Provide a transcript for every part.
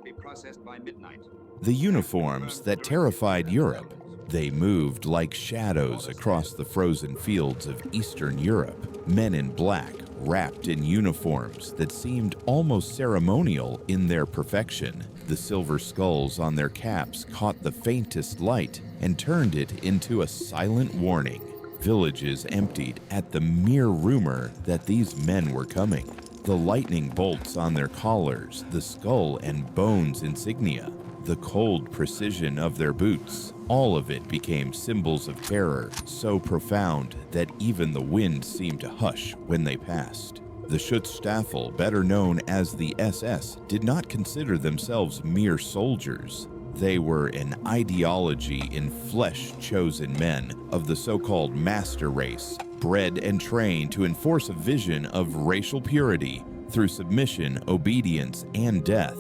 be processed by midnight. The uniforms that terrified Europe, they moved like shadows across the frozen fields of Eastern Europe. Men in black, wrapped in uniforms that seemed almost ceremonial in their perfection. The silver skulls on their caps caught the faintest light and turned it into a silent warning. Villages emptied at the mere rumor that these men were coming. The lightning bolts on their collars, the skull and bones insignia, the cold precision of their boots, all of it became symbols of terror so profound that even the wind seemed to hush when they passed. The Schutzstaffel, better known as the SS, did not consider themselves mere soldiers. They were an ideology in flesh-chosen men of the so-called master race, bred and trained to enforce a vision of racial purity through submission, obedience, and death.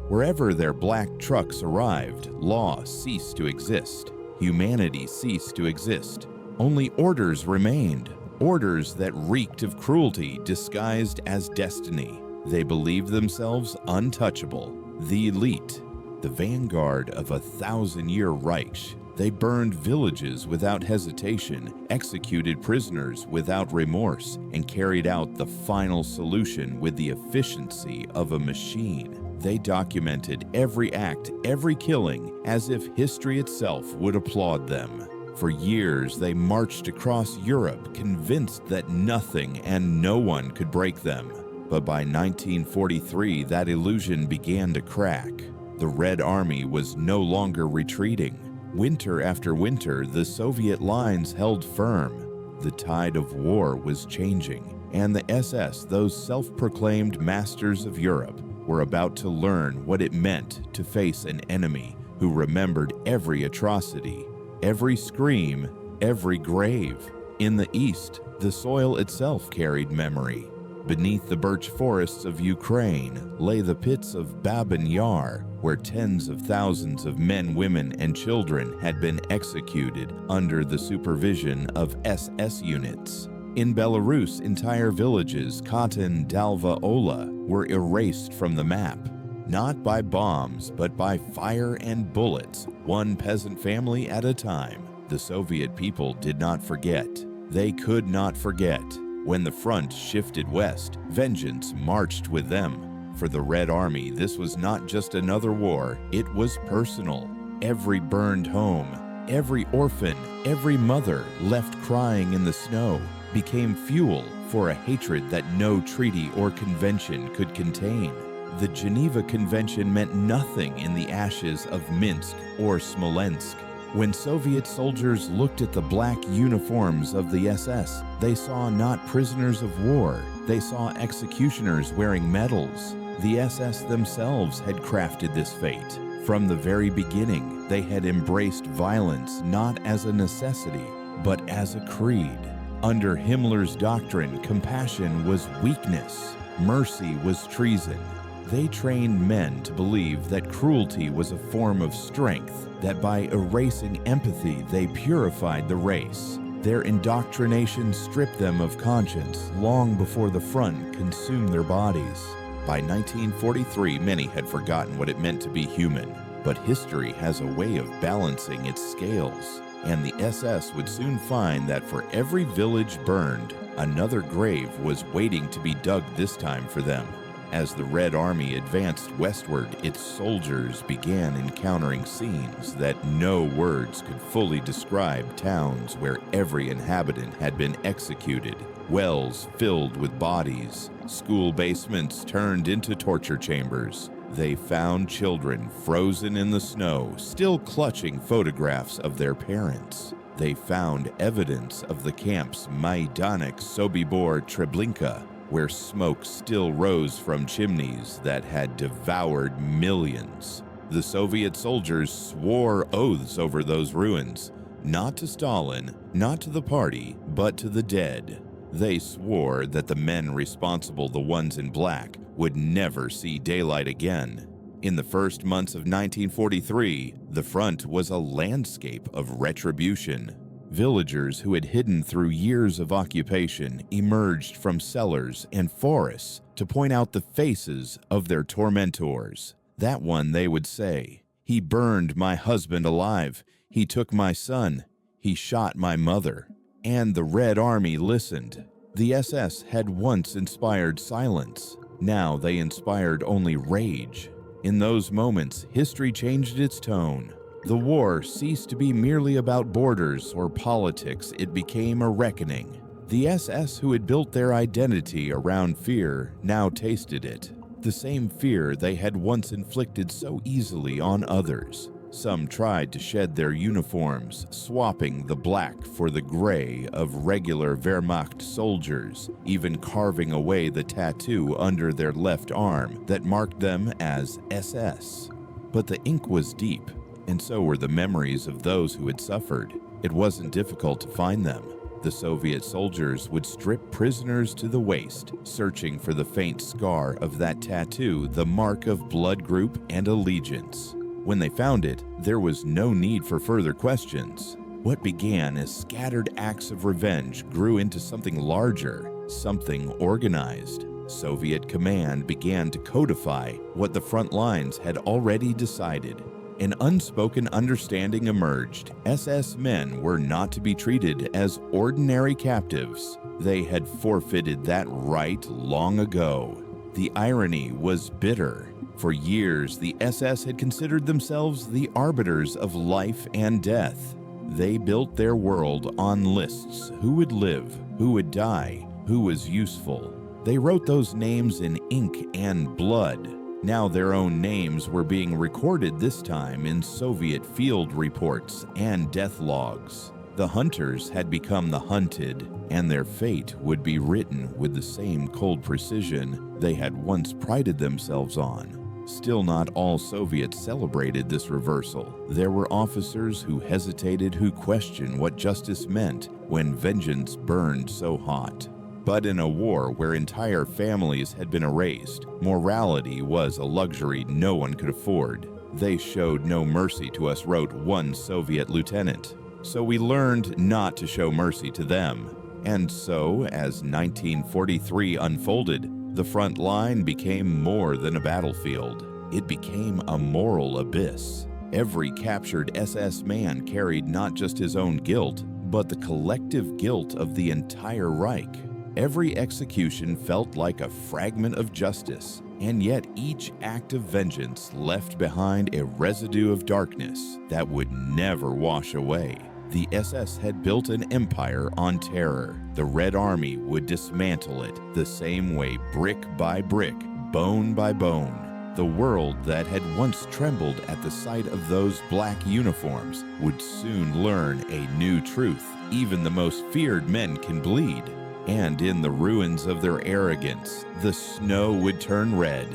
Wherever their black trucks arrived, law ceased to exist. Humanity ceased to exist. Only orders remained, orders that reeked of cruelty disguised as destiny. They believed themselves untouchable, the elite, the vanguard of a 1,000-year Reich. They burned villages without hesitation, executed prisoners without remorse, and carried out the final solution with the efficiency of a machine. They documented every act, every killing, as if history itself would applaud them. For years, they marched across Europe, convinced that nothing and no one could break them. But by 1943, that illusion began to crack. The Red Army was no longer retreating. Winter after winter, the Soviet lines held firm. The tide of war was changing, and the SS, those self-proclaimed masters of Europe, were about to learn what it meant to face an enemy who remembered every atrocity, every scream, every grave. In the east, the soil itself carried memory. Beneath the birch forests of Ukraine lay the pits of Babin Yar, where tens of thousands of men, women, and children had been executed under the supervision of SS units. In Belarus, entire villages, Katyn, Dalva, Ola, were erased from the map. Not by bombs, but by fire and bullets, one peasant family at a time. The Soviet people did not forget. They could not forget. When the front shifted west, vengeance marched with them. For the Red Army, this was not just another war, it was personal. Every burned home, every orphan, every mother left crying in the snow became fuel for a hatred that no treaty or convention could contain. The Geneva Convention meant nothing in the ashes of Minsk or Smolensk. When Soviet soldiers looked at the black uniforms of the SS, they saw not prisoners of war, they saw executioners wearing medals. The SS themselves had crafted this fate. From the very beginning, they had embraced violence not as a necessity, but as a creed. Under Himmler's doctrine, compassion was weakness, mercy was treason. They trained men to believe that cruelty was a form of strength, that by erasing empathy they purified the race. Their indoctrination stripped them of conscience long before the front consumed their bodies. By 1943, many had forgotten what it meant to be human, but history has a way of balancing its scales, and the SS would soon find that for every village burned, another grave was waiting to be dug this time for them. As the Red Army advanced westward, its soldiers began encountering scenes that no words could fully describe. Towns where every inhabitant had been executed, wells filled with bodies, school basements turned into torture chambers. They found children frozen in the snow, still clutching photographs of their parents. They found evidence of the camp's Majdanek Sobibor Treblinka, where smoke still rose from chimneys that had devoured millions. The Soviet soldiers swore oaths over those ruins, not to Stalin, not to the party, but to the dead. They swore that the men responsible, the ones in black, would never see daylight again. In the first months of 1943, the front was a landscape of retribution. Villagers who had hidden through years of occupation emerged from cellars and forests to point out the faces of their tormentors. That one, they would say, "He burned my husband alive. He took my son. He shot my mother." And the Red Army listened. The SS had once inspired silence. Now they inspired only rage. In those moments, history changed its tone. The war ceased to be merely about borders or politics. It became a reckoning. The SS who had built their identity around fear now tasted it. The same fear they had once inflicted so easily on others. Some tried to shed their uniforms, swapping the black for the gray of regular Wehrmacht soldiers, even carving away the tattoo under their left arm that marked them as SS. But the ink was deep, and so were the memories of those who had suffered. It wasn't difficult to find them. The Soviet soldiers would strip prisoners to the waist, searching for the faint scar of that tattoo, the mark of blood group and allegiance. When they found it, there was no need for further questions. What began as scattered acts of revenge grew into something larger, something organized. Soviet command began to codify what the front lines had already decided. An unspoken understanding emerged. SS men were not to be treated as ordinary captives. They had forfeited that right long ago. The irony was bitter. For years, the SS had considered themselves the arbiters of life and death. They built their world on lists: who would live, who would die, who was useful. They wrote those names in ink and blood. Now their own names were being recorded, this time in Soviet field reports and death logs. The hunters had become the hunted, and their fate would be written with the same cold precision they had once prided themselves on. Still, not all Soviets celebrated this reversal. There were officers who hesitated, who questioned what justice meant when vengeance burned so hot. But in a war where entire families had been erased, morality was a luxury no one could afford. "They showed no mercy to us," wrote one Soviet lieutenant. So we learned not to show mercy to them. And so, as 1943 unfolded, the front line became more than a battlefield. It became a moral abyss. Every captured SS man carried not just his own guilt, but the collective guilt of the entire Reich. Every execution felt like a fragment of justice, and yet each act of vengeance left behind a residue of darkness that would never wash away. The SS had built an empire on terror. The Red Army would dismantle it the same way, brick by brick, bone by bone. The world that had once trembled at the sight of those black uniforms would soon learn a new truth. Even the most feared men can bleed. And in the ruins of their arrogance, the snow would turn red,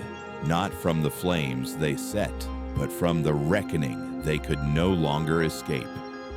not from the flames they set, but from the reckoning they could no longer escape.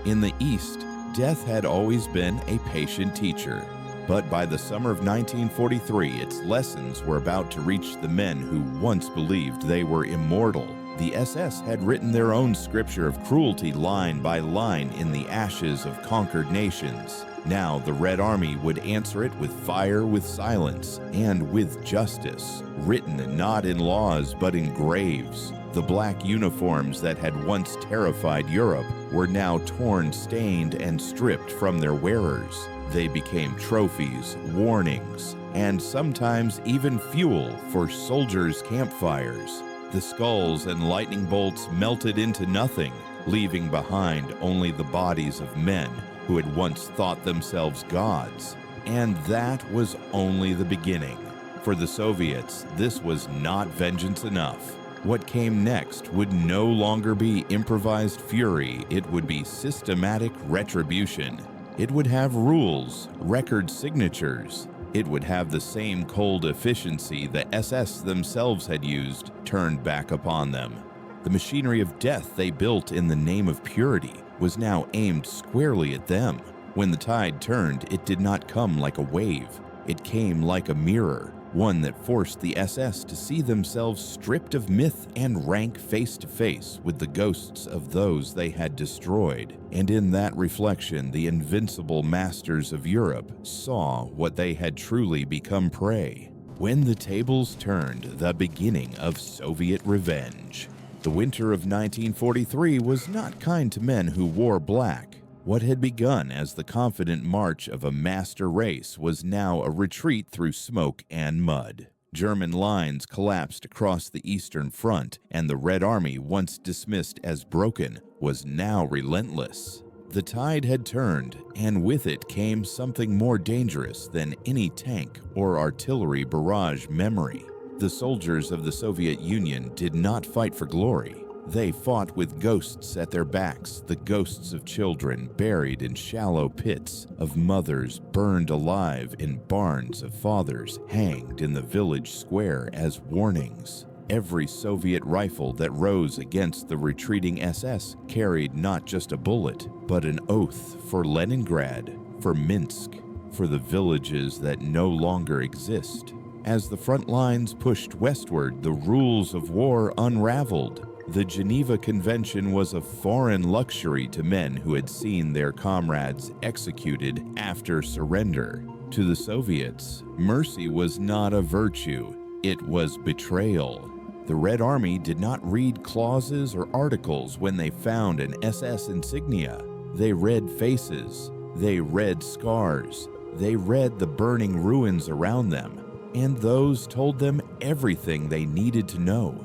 In the East, death had always been a patient teacher. But by the summer of 1943, its lessons were about to reach the men who once believed they were immortal. The SS had written their own scripture of cruelty line by line in the ashes of conquered nations. Now the Red Army would answer it with fire, with silence, and with justice, written not in laws but in graves. The black uniforms that had once terrified Europe were now torn, stained, and stripped from their wearers. They became trophies, warnings, and sometimes even fuel for soldiers' campfires. The skulls and lightning bolts melted into nothing, leaving behind only the bodies of men who had once thought themselves gods. And that was only the beginning. For the Soviets, this was not vengeance enough. What came next would no longer be improvised fury, it would be systematic retribution. It would have rules, record signatures. It would have the same cold efficiency the SS themselves had used turned back upon them. The machinery of death they built in the name of purity was now aimed squarely at them. When the tide turned, it did not come like a wave. It came like a mirror, one that forced the SS to see themselves stripped of myth and rank face to face with the ghosts of those they had destroyed. And in that reflection, the invincible masters of Europe saw what they had truly become prey. When the tables turned, the beginning of Soviet revenge. The winter of 1943 was not kind to men who wore black. What had begun as the confident march of a master race was now a retreat through smoke and mud. German lines collapsed across the Eastern Front, and the Red Army, once dismissed as broken, was now relentless. The tide had turned, and with it came something more dangerous than any tank or artillery barrage memory. The soldiers of the Soviet Union did not fight for glory. They fought with ghosts at their backs, the ghosts of children buried in shallow pits, of mothers burned alive in barns, of fathers hanged in the village square as warnings. Every Soviet rifle that rose against the retreating SS carried not just a bullet, but an oath for Leningrad, for Minsk, for the villages that no longer exist. As the front lines pushed westward, the rules of war unraveled. The Geneva Convention was a foreign luxury to men who had seen their comrades executed after surrender. To the Soviets, mercy was not a virtue, it was betrayal. The Red Army did not read clauses or articles when they found an SS insignia. They read faces, they read scars, they read the burning ruins around them, and those told them everything they needed to know.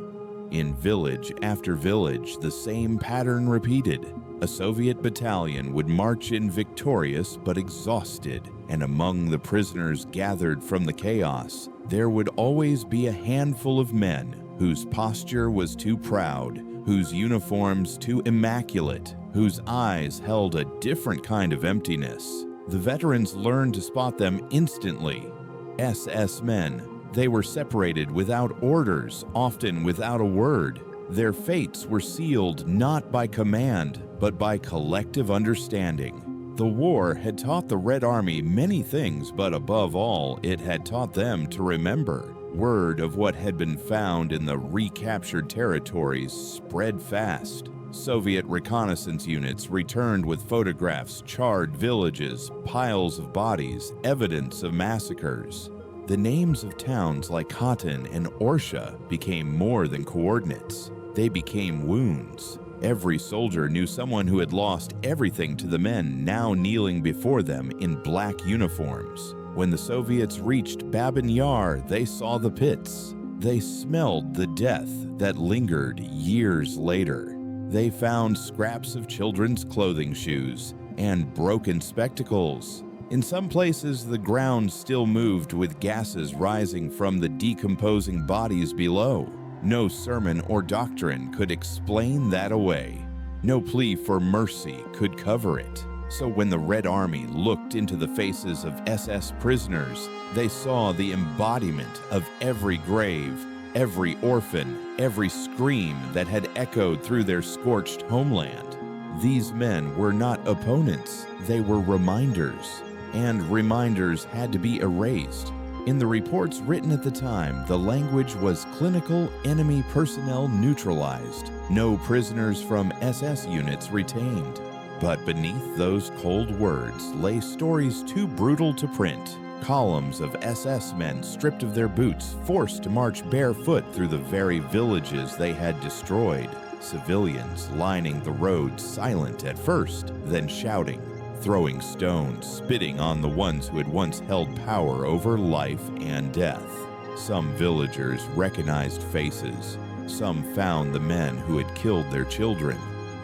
In village after village, the same pattern repeated. A Soviet battalion would march in victorious but exhausted, and among the prisoners gathered from the chaos, there would always be a handful of men whose posture was too proud, whose uniforms too immaculate, whose eyes held a different kind of emptiness. The veterans learned to spot them instantly. SS men. They were separated without orders, often without a word. Their fates were sealed not by command, but by collective understanding. The war had taught the Red Army many things, but above all, it had taught them to remember. Word of what had been found in the recaptured territories spread fast. Soviet reconnaissance units returned with photographs, charred villages, piles of bodies, evidence of massacres. The names of towns like Katyn and Orsha became more than coordinates. They became wounds. Every soldier knew someone who had lost everything to the men now kneeling before them in black uniforms. When the Soviets reached Babin Yar, they saw the pits. They smelled the death that lingered years later. They found scraps of children's clothing shoes and broken spectacles. In some places, the ground still moved with gases rising from the decomposing bodies below. No sermon or doctrine could explain that away. No plea for mercy could cover it. So when the Red Army looked into the faces of SS prisoners, they saw the embodiment of every grave, every orphan, every scream that had echoed through their scorched homeland. These men were not opponents, they were reminders, and reminders had to be erased. In the reports written at the time, the language was clinical enemy personnel neutralized, no prisoners from SS units retained. But beneath those cold words lay stories too brutal to print. Columns of SS men stripped of their boots, forced to march barefoot through the very villages they had destroyed. Civilians lining the roads, silent at first, then shouting, throwing stones, spitting on the ones who had once held power over life and death. Some villagers recognized faces. Some found the men who had killed their children.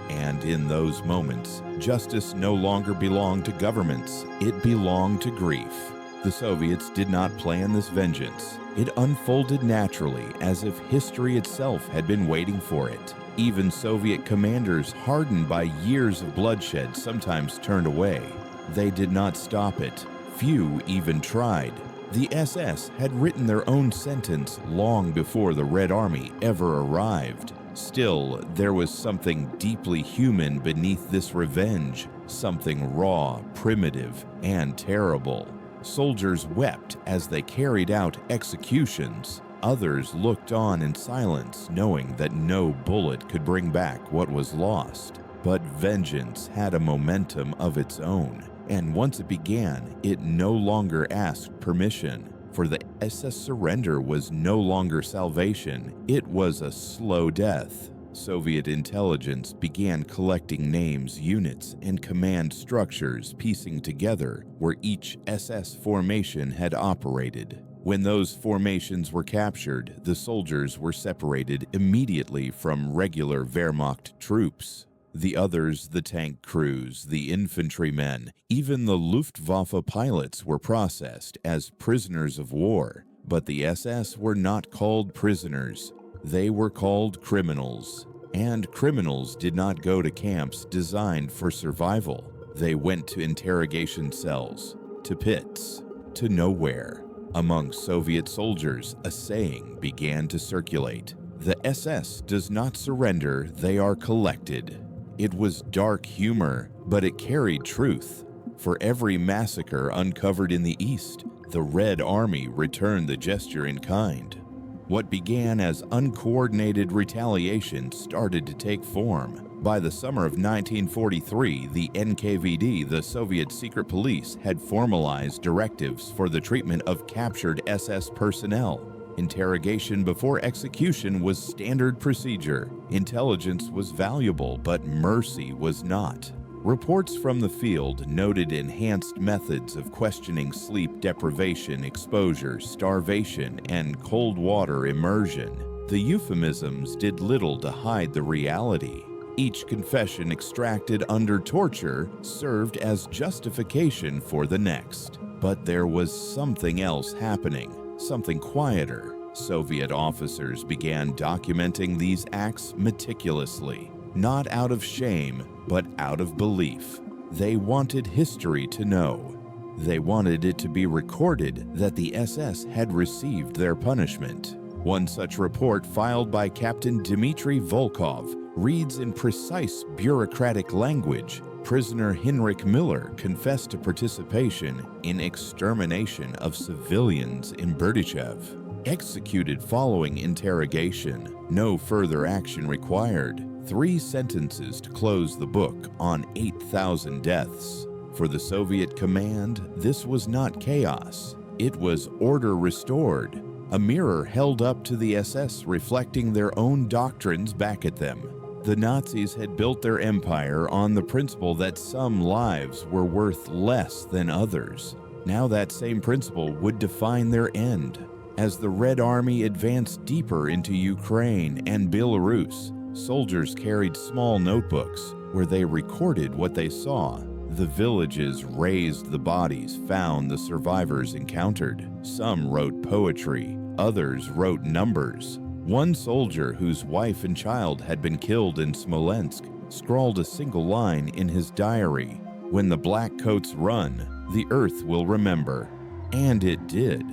And in those moments, justice no longer belonged to governments, it belonged to grief. The Soviets did not plan this vengeance. It unfolded naturally, as if history itself had been waiting for it. Even Soviet commanders, hardened by years of bloodshed, sometimes turned away. They did not stop it. Few even tried. The SS had written their own sentence long before the Red Army ever arrived. Still, there was something deeply human beneath this revenge, something raw, primitive, and terrible. Soldiers wept as they carried out executions. Others looked on in silence, knowing that no bullet could bring back what was lost. But vengeance had a momentum of its own, and once it began, it no longer asked permission. for the SS surrender was no longer salvation, it was a slow death. Soviet intelligence began collecting names, units, and command structures, piecing together where each SS formation had operated. When those formations were captured, the soldiers were separated immediately from regular Wehrmacht troops. The others, the tank crews, the infantrymen, even the Luftwaffe pilots were processed as prisoners of war. But the SS were not called prisoners. They were called criminals. And criminals did not go to camps designed for survival. They went to interrogation cells, to pits, to nowhere. Among Soviet soldiers, a saying began to circulate. The SS does not surrender, they are collected. It was dark humor, but it carried truth. For every massacre uncovered in the East, the Red Army returned the gesture in kind. What began as uncoordinated retaliation started to take form. By the summer of 1943, the NKVD, the Soviet secret police, had formalized directives for the treatment of captured SS personnel. Interrogation before execution was standard procedure. Intelligence was valuable, but mercy was not. Reports from the field noted enhanced methods of questioning sleep deprivation, exposure, starvation, and cold water immersion. The euphemisms did little to hide the reality. Each confession extracted under torture served as justification for the next. But there was something else happening, something quieter. Soviet officers began documenting these acts meticulously, not out of shame, but out of belief. They wanted history to know. They wanted it to be recorded that the SS had received their punishment. One such report, filed by Captain Dmitry Volkov, reads in precise bureaucratic language, prisoner Heinrich Miller confessed to participation in extermination of civilians in Berdichev. Executed following interrogation. No further action required. 3 sentences to close the book on 8,000 deaths. For the Soviet command, this was not chaos. It was order restored. A mirror held up to the SS reflecting their own doctrines back at them. The Nazis had built their empire on the principle that some lives were worth less than others. Now that same principle would define their end. As the Red Army advanced deeper into Ukraine and Belarus, soldiers carried small notebooks where they recorded what they saw. The villages raised the bodies found the survivors encountered. Some wrote poetry, others wrote numbers. One soldier whose wife and child had been killed in Smolensk scrawled a single line in his diary: "When the black coats run, the earth will remember." And it did.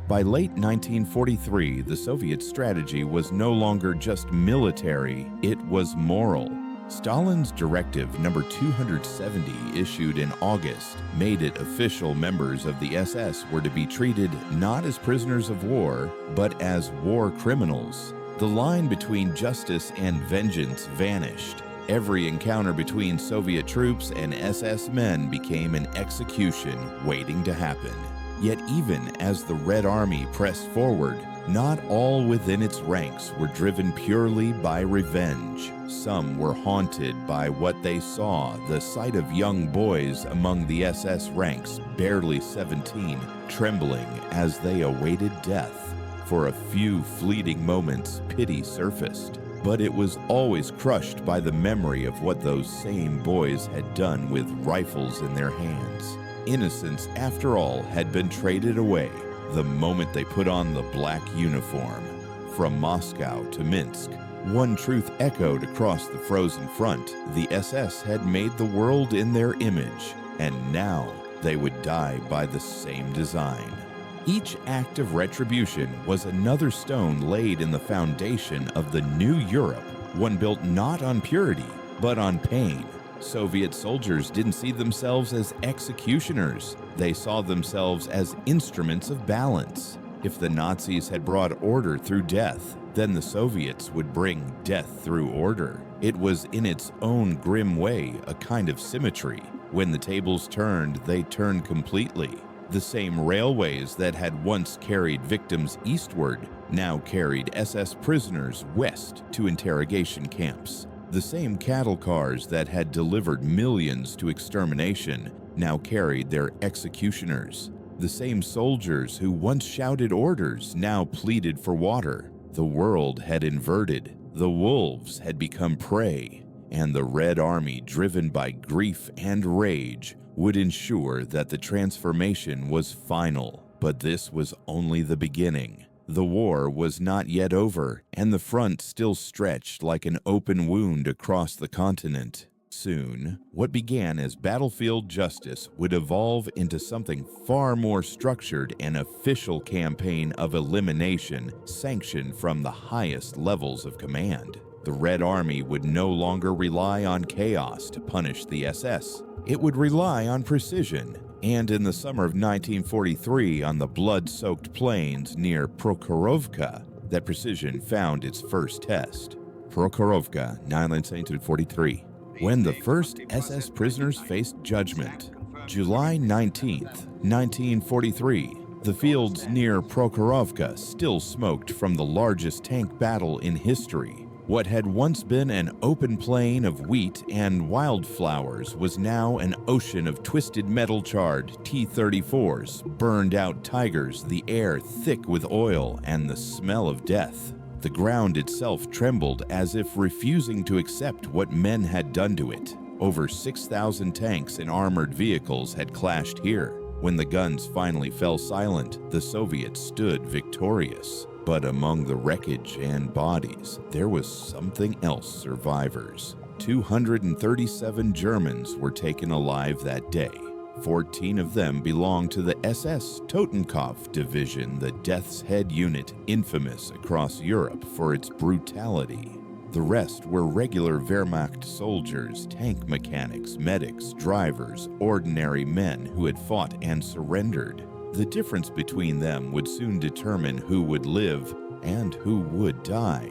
By late 1943, the Soviet strategy was no longer just military, it was moral. Stalin's Directive number 270, issued in August, made it official members of the SS were to be treated not as prisoners of war, but as war criminals. The line between justice and vengeance vanished. Every encounter between Soviet troops and SS men became an execution waiting to happen. Yet even as the Red Army pressed forward, not all within its ranks were driven purely by revenge. Some were haunted by what they saw, the sight of young boys among the SS ranks, barely 17, trembling as they awaited death. For a few fleeting moments, pity surfaced, but it was always crushed by the memory of what those same boys had done with rifles in their hands. Innocence, after all, had been traded away the moment they put on the black uniform. From Moscow to Minsk, one truth echoed across the frozen front: the SS had made the world in their image, and now they would die by the same design. Each act of retribution was another stone laid in the foundation of the new Europe, one built not on purity, but on pain. Soviet soldiers didn't see themselves as executioners. They saw themselves as instruments of balance. If the Nazis had brought order through death, then the Soviets would bring death through order. It was in its own grim way a kind of symmetry. When the tables turned, they turned completely. The same railways that had once carried victims eastward now carried SS prisoners west to interrogation camps. The same cattle cars that had delivered millions to extermination now carried their executioners. The same soldiers who once shouted orders now pleaded for water. The world had inverted. The wolves had become prey, and the Red Army, driven by grief and rage, would ensure that the transformation was final. But this was only the beginning. The war was not yet over, and the front still stretched like an open wound across the continent. Soon, what began as battlefield justice would evolve into something far more structured, an official campaign of elimination sanctioned from the highest levels of command. The Red Army would no longer rely on chaos to punish the SS. It would rely on precision, and in the summer of 1943, on the blood-soaked plains near Prokhorovka, that precision found its first test. Prokhorovka, 1943. When the first SS prisoners faced judgment. July 19th, 1943. The fields near Prokhorovka still smoked from the largest tank battle in history. What had once been an open plain of wheat and wildflowers was now an ocean of twisted metal-charred T-34s, burned-out Tigers, the air thick with oil and the smell of death. The ground itself trembled as if refusing to accept what men had done to it. Over 6,000 tanks and armored vehicles had clashed here. When the guns finally fell silent, the Soviets stood victorious. But among the wreckage and bodies, there was something else: survivors. 237 Germans were taken alive that day. 14 of them belonged to the SS Totenkopf Division, the Death's Head unit infamous across Europe for its brutality. The rest were regular Wehrmacht soldiers, tank mechanics, medics, drivers, ordinary men who had fought and surrendered. The difference between them would soon determine who would live and who would die.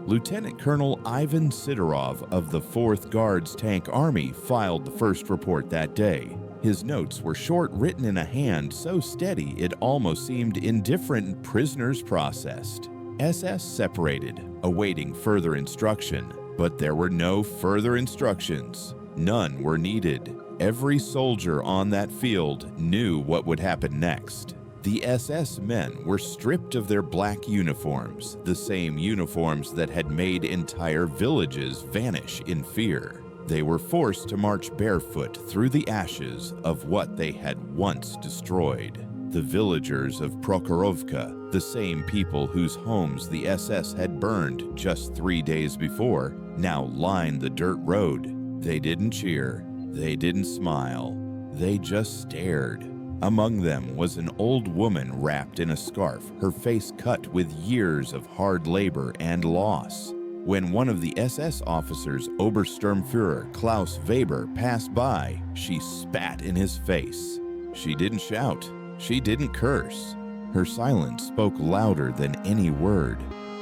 Lieutenant Colonel Ivan Sidorov of the 4th Guards Tank Army filed the first report that day. His notes were short, written in a hand so steady it almost seemed indifferent. Prisoners processed. SS separated, awaiting further instruction. But there were no further instructions. None were needed. Every soldier on that field knew what would happen next. The SS men were stripped of their black uniforms, the same uniforms that had made entire villages vanish in fear. They were forced to march barefoot through the ashes of what they had once destroyed. The villagers of Prokhorovka, the same people whose homes the SS had burned just 3 days before, now lined the dirt road. They didn't cheer. They didn't smile. They just stared. Among them was an old woman wrapped in a scarf, her face cut with years of hard labor and loss. When one of the SS officers, Obersturmführer Klaus Weber, passed by, she spat in his face. She didn't shout. She didn't curse. Her silence spoke louder than any word.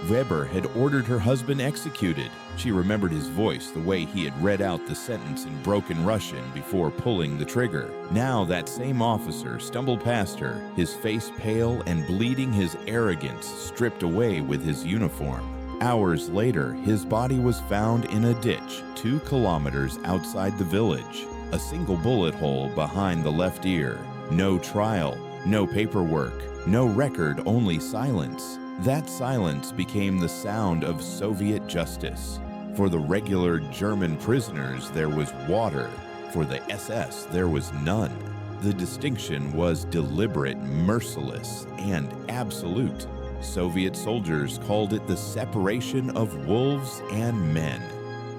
Weber had ordered her husband executed. She remembered his voice, the way he had read out the sentence in broken Russian before pulling the trigger. Now that same officer stumbled past her, his face pale and bleeding, his arrogance stripped away with his uniform. Hours later, his body was found in a ditch 2 kilometers outside the village. A single bullet hole behind the left ear. No trial, no paperwork, no record, only silence. That silence became the sound of Soviet justice. For the regular German prisoners, there was water. For the SS, there was none. The distinction was deliberate, merciless, and absolute. Soviet soldiers called it the separation of wolves and men.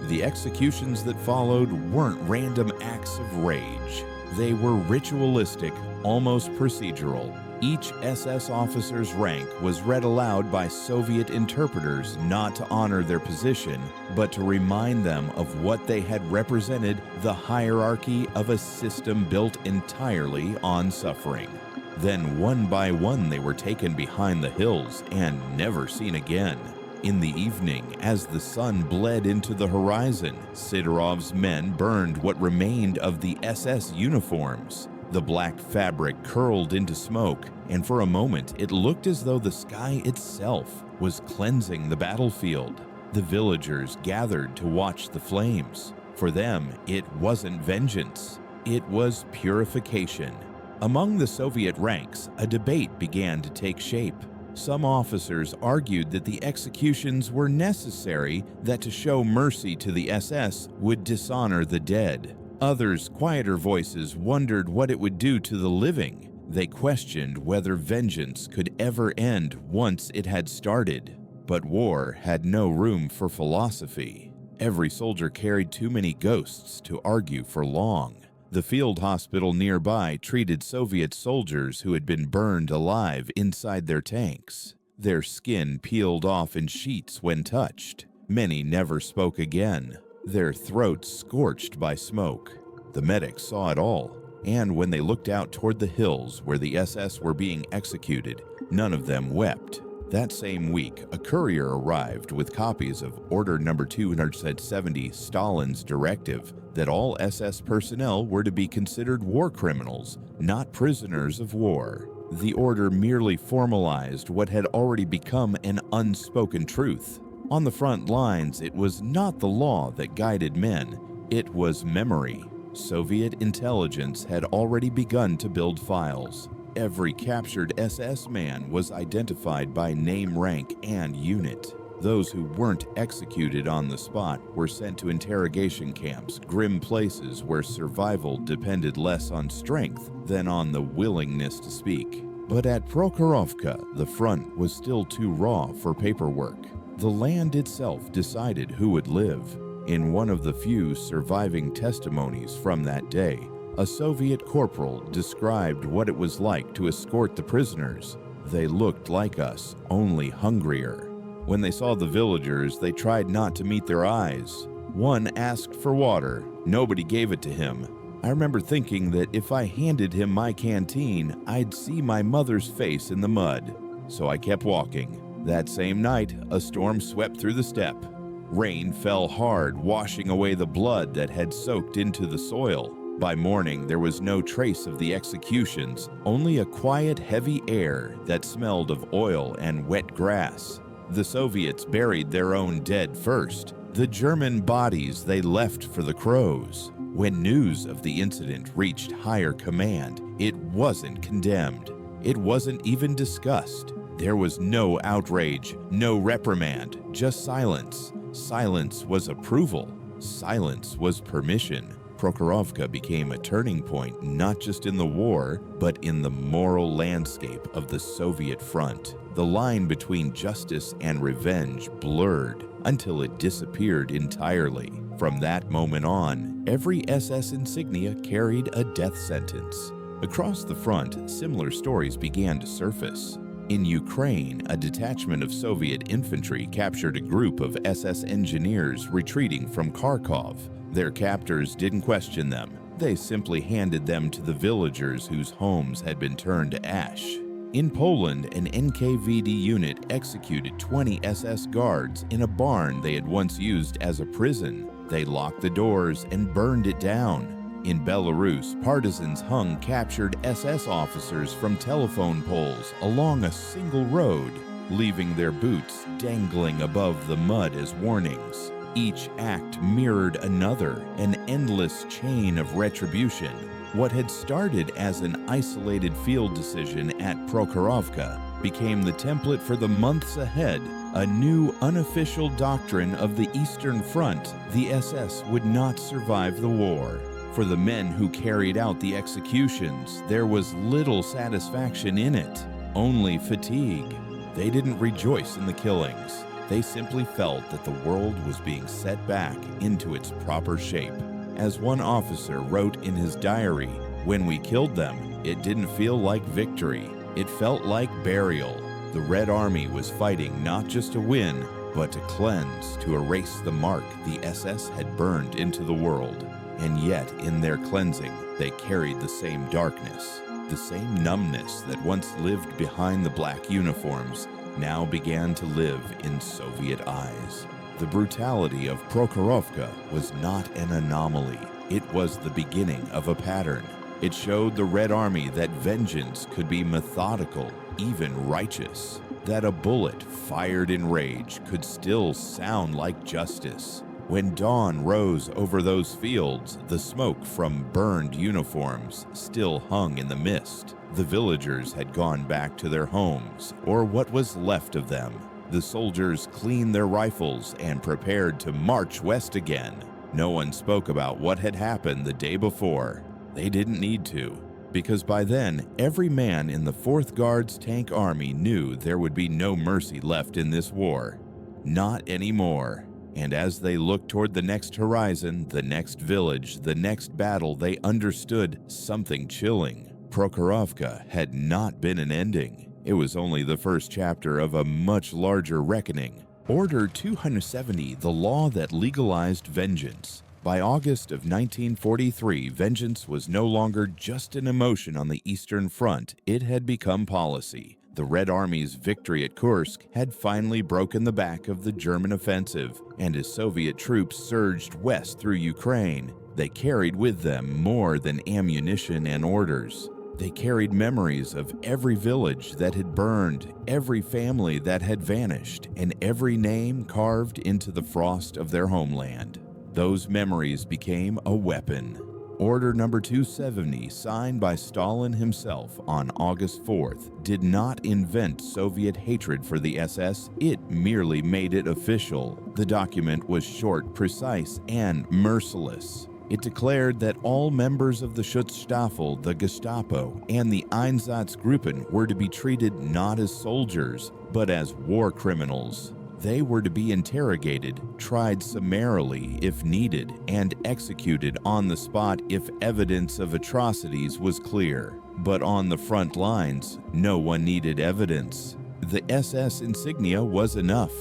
The executions that followed weren't random acts of rage. They were ritualistic, almost procedural. Each SS officer's rank was read aloud by Soviet interpreters, not to honor their position, but to remind them of what they had represented: the hierarchy of a system built entirely on suffering. Then one by one they were taken behind the hills and never seen again. In the evening, as the sun bled into the horizon, Sidorov's men burned what remained of the SS uniforms. The black fabric curled into smoke, and for a moment it looked as though the sky itself was cleansing the battlefield. The villagers gathered to watch the flames. For them, it wasn't vengeance, it was purification. Among the Soviet ranks, a debate began to take shape. Some officers argued that the executions were necessary, that to show mercy to the SS would dishonor the dead. Others, quieter voices, wondered what it would do to the living. They questioned whether vengeance could ever end once it had started. But war had no room for philosophy. Every soldier carried too many ghosts to argue for long. The field hospital nearby treated Soviet soldiers who had been burned alive inside their tanks. Their skin peeled off in sheets when touched. Many never spoke again, their throats scorched by smoke. The medics saw it all, and when they looked out toward the hills where the SS were being executed, none of them wept. That same week, a courier arrived with copies of Order No. 270, Stalin's directive that all SS personnel were to be considered war criminals, not prisoners of war. The order merely formalized what had already become an unspoken truth. On the front lines, it was not the law that guided men, it was memory. Soviet intelligence had already begun to build files. Every captured SS man was identified by name, rank, and unit. Those who weren't executed on the spot were sent to interrogation camps, grim places where survival depended less on strength than on the willingness to speak. But at Prokhorovka, the front was still too raw for paperwork. The land itself decided who would live. In one of the few surviving testimonies from that day, a Soviet corporal described what it was like to escort the prisoners. They looked like us, only hungrier. When they saw the villagers, they tried not to meet their eyes. One asked for water. Nobody gave it to him. I remember thinking that if I handed him my canteen, I'd see my mother's face in the mud. So I kept walking. That same night, a storm swept through the steppe. Rain fell hard, washing away the blood that had soaked into the soil. By morning, there was no trace of the executions, only a quiet, heavy air that smelled of oil and wet grass. The Soviets buried their own dead first. The German bodies they left for the crows. When news of the incident reached higher command, it wasn't condemned. It wasn't even discussed. There was no outrage, no reprimand, just silence. Silence was approval. Silence was permission. Prokhorovka became a turning point not just in the war, but in the moral landscape of the Soviet front. The line between justice and revenge blurred until it disappeared entirely. From that moment on, every SS insignia carried a death sentence. Across the front, similar stories began to surface. In Ukraine, a detachment of Soviet infantry captured a group of SS engineers retreating from Kharkov. Their captors didn't question them. They simply handed them to the villagers whose homes had been turned to ash. In Poland, an NKVD unit executed 20 SS guards in a barn they had once used as a prison. They locked the doors and burned it down. In Belarus, partisans hung captured SS officers from telephone poles along a single road, leaving their boots dangling above the mud as warnings. Each act mirrored another, an endless chain of retribution. What had started as an isolated field decision at Prokhorovka became the template for the months ahead, a new unofficial doctrine of the Eastern Front. The SS would not survive the war. For the men who carried out the executions, there was little satisfaction in it, only fatigue. They didn't rejoice in the killings. They simply felt that the world was being set back into its proper shape. As one officer wrote in his diary, "When we killed them, it didn't feel like victory. It felt like burial." The Red Army was fighting not just to win, but to cleanse, to erase the mark the SS had burned into the world. And yet, in their cleansing, they carried the same darkness. The same numbness that once lived behind the black uniforms now began to live in Soviet eyes. The brutality of Prokhorovka was not an anomaly. It was the beginning of a pattern. It showed the Red Army that vengeance could be methodical, even righteous, that a bullet fired in rage could still sound like justice. When dawn rose over those fields, the smoke from burned uniforms still hung in the mist. The villagers had gone back to their homes, or what was left of them. The soldiers cleaned their rifles and prepared to march west again. No one spoke about what had happened the day before. They didn't need to, because by then, every man in the 4th Guards Tank Army knew there would be no mercy left in this war. Not anymore. And as they looked toward the next horizon, the next village, the next battle, they understood something chilling. Prokhorovka had not been an ending. It was only the first chapter of a much larger reckoning. Order 270, the law that legalized vengeance. By August of 1943, vengeance was no longer just an emotion on the Eastern Front. It had become policy. The Red Army's victory at Kursk had finally broken the back of the German offensive, and as Soviet troops surged west through Ukraine, they carried with them more than ammunition and orders. They carried memories of every village that had burned, every family that had vanished, and every name carved into the frost of their homeland. Those memories became a weapon. Order number 270, signed by Stalin himself on August 4th, did not invent Soviet hatred for the SS, it merely made it official. The document was short, precise, and merciless. It declared that all members of the Schutzstaffel, the Gestapo, and the Einsatzgruppen were to be treated not as soldiers, but as war criminals. They were to be interrogated, tried summarily if needed, and executed on the spot if evidence of atrocities was clear. But on the front lines, no one needed evidence. The SS insignia was enough.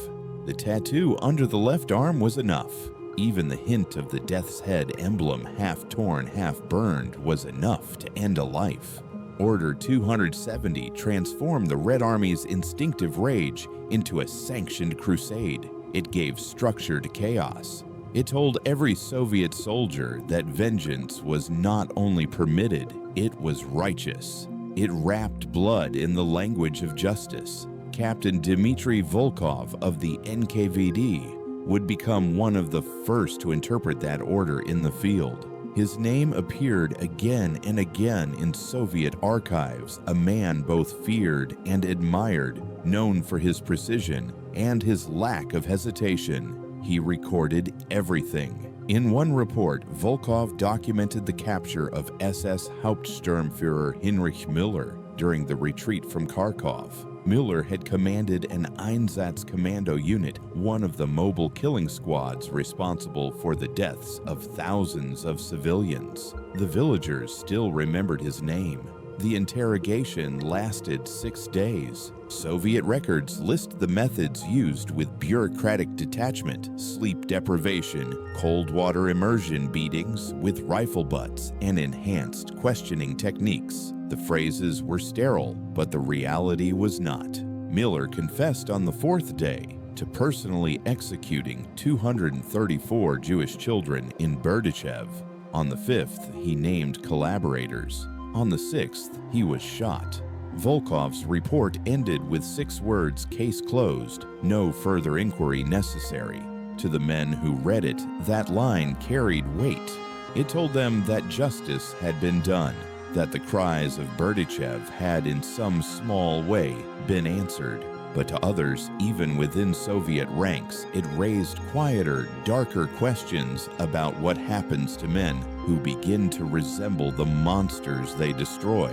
The tattoo under the left arm was enough. Even the hint of the death's head emblem, half torn, half burned, was enough to end a life. Order 270 transformed the Red Army's instinctive rage into a sanctioned crusade. It gave structure to chaos. It told every Soviet soldier that vengeance was not only permitted, it was righteous. It wrapped blood in the language of justice. Captain Dmitry Volkov of the NKVD would become one of the first to interpret that order in the field. His name appeared again and again in Soviet archives, a man both feared and admired, known for his precision and his lack of hesitation. He recorded everything. In one report, Volkov documented the capture of SS Hauptsturmführer Heinrich Müller during the retreat from Kharkov. Müller had commanded an Einsatzkommando unit, one of the mobile killing squads responsible for the deaths of thousands of civilians. The villagers still remembered his name. The interrogation lasted 6 days. Soviet records list the methods used with bureaucratic detachment, sleep deprivation, cold water immersion beatings with rifle butts, and enhanced questioning techniques. The phrases were sterile, but the reality was not. Miller confessed on the 4th day to personally executing 234 Jewish children in Berdichev. On the 5th, he named collaborators. On the 6th, he was shot. Volkov's report ended with 6 words, "Case closed, no further inquiry necessary." To the men who read it, that line carried weight. It told them that justice had been done, that the cries of Berdichev had in some small way been answered. But to others, even within Soviet ranks, it raised quieter, darker questions about what happens to men who begin to resemble the monsters they destroy.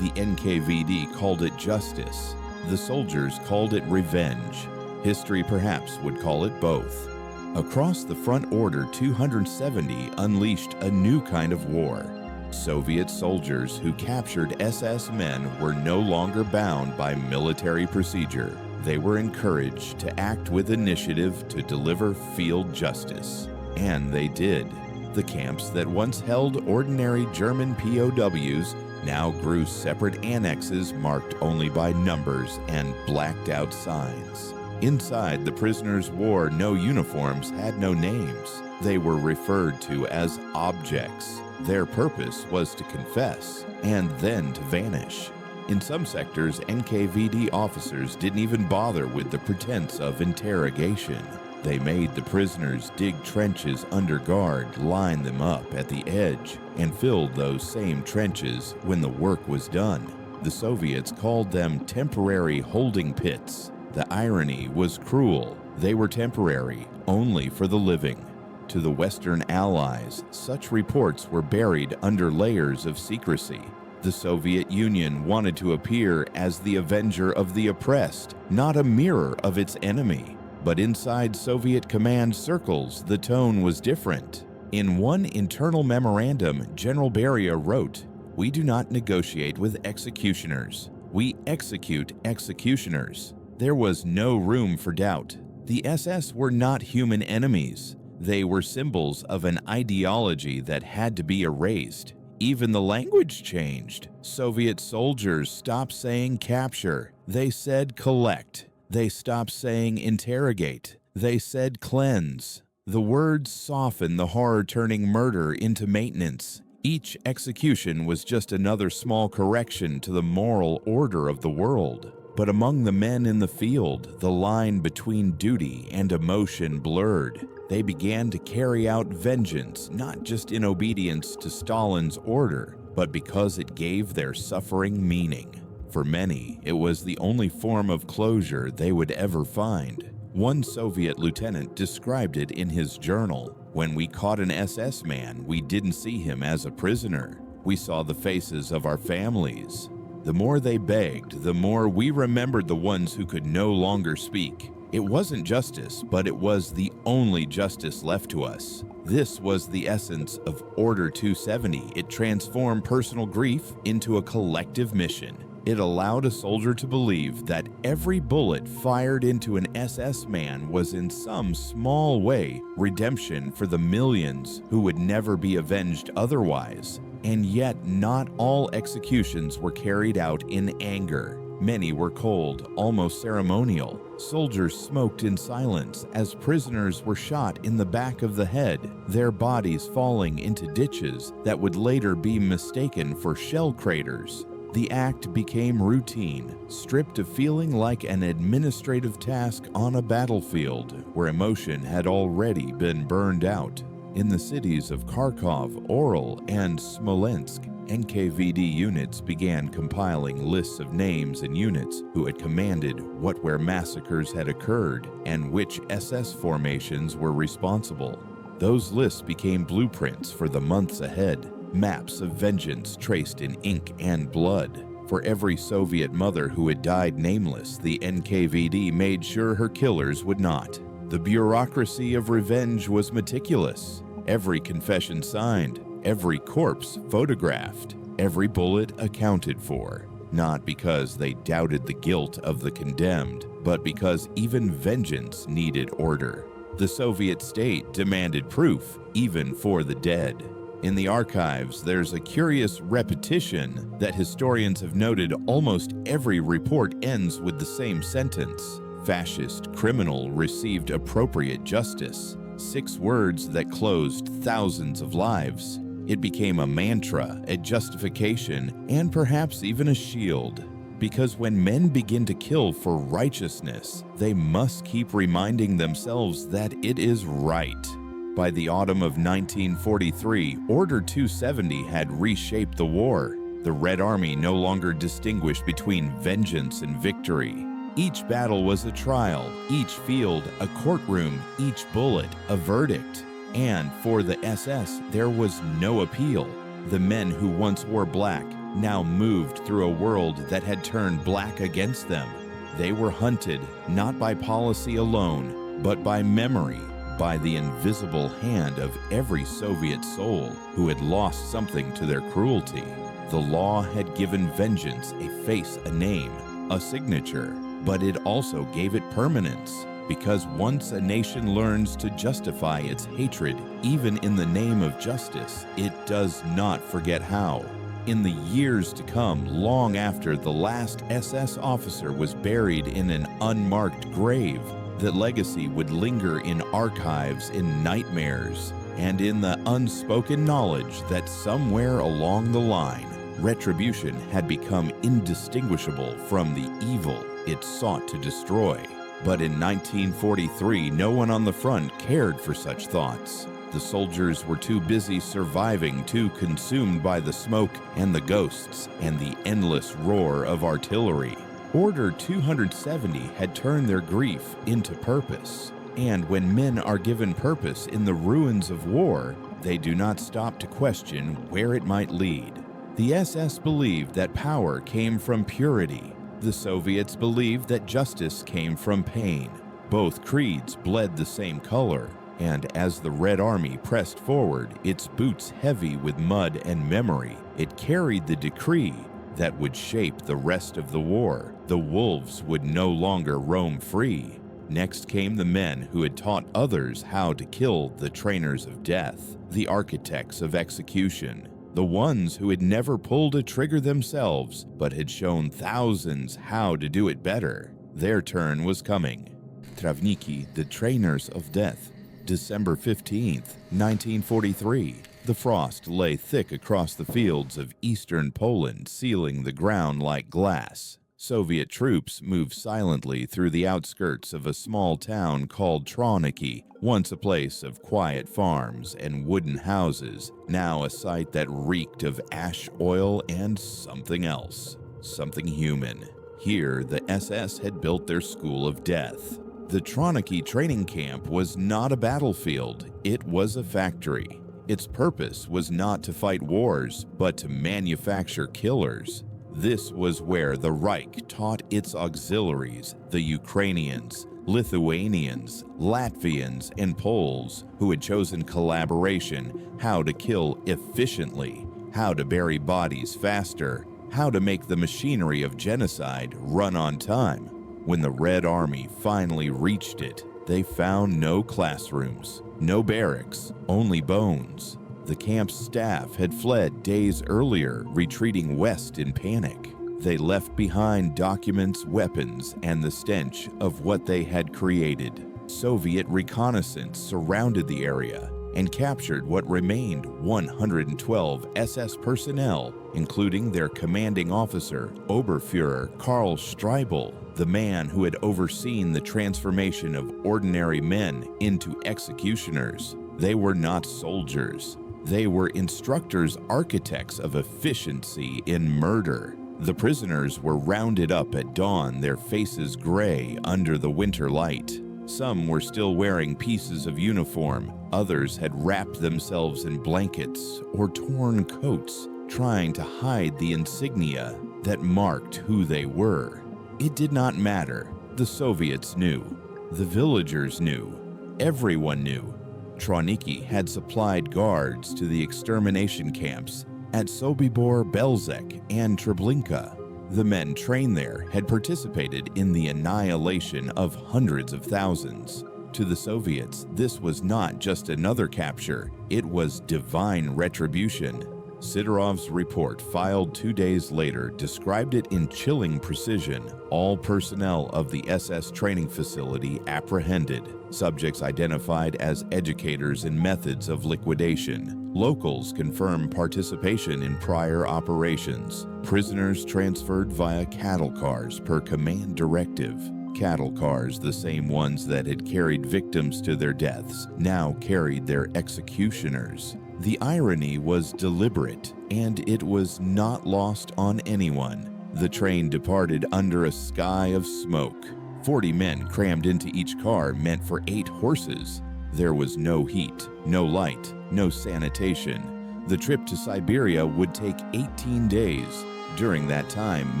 The NKVD called it justice. The soldiers called it revenge. History perhaps would call it both. Across the front, Order 270 unleashed a new kind of war. Soviet soldiers who captured SS men were no longer bound by military procedure. They were encouraged to act with initiative to deliver field justice. And they did. The camps that once held ordinary German POWs now grew separate annexes marked only by numbers and blacked out signs. Inside, the prisoners wore no uniforms, had no names. They were referred to as objects. Their purpose was to confess and then to vanish. In some sectors, NKVD officers didn't even bother with the pretense of interrogation. They made the prisoners dig trenches under guard, line them up at the edge, and filled those same trenches when the work was done. The Soviets called them temporary holding pits. The irony was cruel. They were temporary, only for the living. To the Western Allies, such reports were buried under layers of secrecy. The Soviet Union wanted to appear as the avenger of the oppressed, not a mirror of its enemy. But inside Soviet command circles, the tone was different. In one internal memorandum, General Beria wrote, "We do not negotiate with executioners. We execute executioners." There was no room for doubt. The SS were not human enemies. They were symbols of an ideology that had to be erased. Even the language changed. Soviet soldiers stopped saying capture. They said collect. They stopped saying interrogate. They said cleanse. The words softened the horror, turning murder into maintenance. Each execution was just another small correction to the moral order of the world. But among the men in the field, the line between duty and emotion blurred. They began to carry out vengeance, not just in obedience to Stalin's order, but because it gave their suffering meaning. For many, it was the only form of closure they would ever find. One Soviet lieutenant described it in his journal. "When we caught an SS man, we didn't see him as a prisoner. We saw the faces of our families. The more they begged, the more we remembered the ones who could no longer speak. It wasn't justice, but it was the only justice left to us." This was the essence of Order 270. It transformed personal grief into a collective mission. It allowed a soldier to believe that every bullet fired into an SS man was in some small way redemption for the millions who would never be avenged otherwise. And yet, not all executions were carried out in anger. Many were cold, almost ceremonial. Soldiers smoked in silence as prisoners were shot in the back of the head, their bodies falling into ditches that would later be mistaken for shell craters. The act became routine, stripped of feeling like an administrative task on a battlefield where emotion had already been burned out. In the cities of Kharkov, Oryol, and Smolensk, NKVD units began compiling lists of names and units who had commanded where massacres had occurred and which SS formations were responsible. Those lists became blueprints for the months ahead, maps of vengeance traced in ink and blood. For every Soviet mother who had died nameless, the NKVD made sure her killers would not. The bureaucracy of revenge was meticulous. Every confession signed, every corpse photographed, every bullet accounted for. Not because they doubted the guilt of the condemned, but because even vengeance needed order. The Soviet state demanded proof, even for the dead. In the archives, there's a curious repetition that historians have noted. Almost every report ends with the same sentence: fascist criminal received appropriate justice. 6 words that closed thousands of lives. It became a mantra, a justification, and perhaps even a shield. Because when men begin to kill for righteousness, they must keep reminding themselves that it is right. By the autumn of 1943, Order 270 had reshaped the war. The Red Army no longer distinguished between vengeance and victory. Each battle was a trial, each field a courtroom, each bullet a verdict. And for the SS, there was no appeal. The men who once wore black now moved through a world that had turned black against them. They were hunted not by policy alone, but by memory, by the invisible hand of every Soviet soul who had lost something to their cruelty. The law had given vengeance a face, a name, a signature, but it also gave it permanence. Because once a nation learns to justify its hatred, even in the name of justice, it does not forget how. In the years to come, long after the last SS officer was buried in an unmarked grave, That legacy would linger in archives, in nightmares, and in the unspoken knowledge that somewhere along the line, retribution had become indistinguishable from the evil it sought to destroy. But in 1943, no one on the front cared for such thoughts. The soldiers were too busy surviving, too consumed by the smoke and the ghosts and the endless roar of artillery. Order 270 had turned their grief into purpose. And when men are given purpose in the ruins of war, they do not stop to question where it might lead. The SS believed that power came from purity. The Soviets believed that justice came from pain. Both creeds bled the same color, and as the Red Army pressed forward, its boots heavy with mud and memory, it carried the decree that would shape the rest of the war. The wolves would no longer roam free. Next came the men who had taught others how to kill, the trainers of death, the architects of execution, the ones who had never pulled a trigger themselves but had shown thousands how to do it better. Their turn was coming. Trawniki, the trainers of death. December 15th, 1943. The frost lay thick across the fields of eastern Poland, sealing the ground like glass. Soviet troops moved silently through the outskirts of a small town called Trawniki, once a place of quiet farms and wooden houses, now a site that reeked of ash oil and something else, something human. Here, the SS had built their school of death. The Trawniki training camp was not a battlefield, it was a factory. Its purpose was not to fight wars, but to manufacture killers. This was where the Reich taught its auxiliaries, the Ukrainians, Lithuanians, Latvians, and Poles, who had chosen collaboration, how to kill efficiently, how to bury bodies faster, how to make the machinery of genocide run on time. When the Red Army finally reached it, they found no classrooms, no barracks, only bones. The camp's staff had fled days earlier, retreating west in panic. They left behind documents, weapons, and the stench of what they had created. Soviet reconnaissance surrounded the area and captured what remained 112 SS personnel, including their commanding officer, Oberfuhrer Karl Streibel, the man who had overseen the transformation of ordinary men into executioners. They were not soldiers. They were instructors, architects of efficiency in murder. The prisoners were rounded up at dawn, their faces gray under the winter light. Some were still wearing pieces of uniform. Others had wrapped themselves in blankets or torn coats, trying to hide the insignia that marked who they were. It did not matter. The Soviets knew. The villagers knew. Everyone knew. Trawniki had supplied guards to the extermination camps at Sobibor, Belzec, and Treblinka. The men trained there had participated in the annihilation of hundreds of thousands. To the Soviets, this was not just another capture, it was divine retribution. Sidorov's report, filed 2 days later, described it in chilling precision. All personnel of the SS training facility apprehended, subjects identified as educators in methods of liquidation. Locals confirmed participation in prior operations. Prisoners transferred via cattle cars per command directive. Cattle cars, the same ones that had carried victims to their deaths, now carried their executioners. The irony was deliberate, and it was not lost on anyone. The train departed under a sky of smoke. 40 men crammed into each car meant for 8 horses. There was no heat, no light, no sanitation. The trip to Siberia would take 18 days. During that time,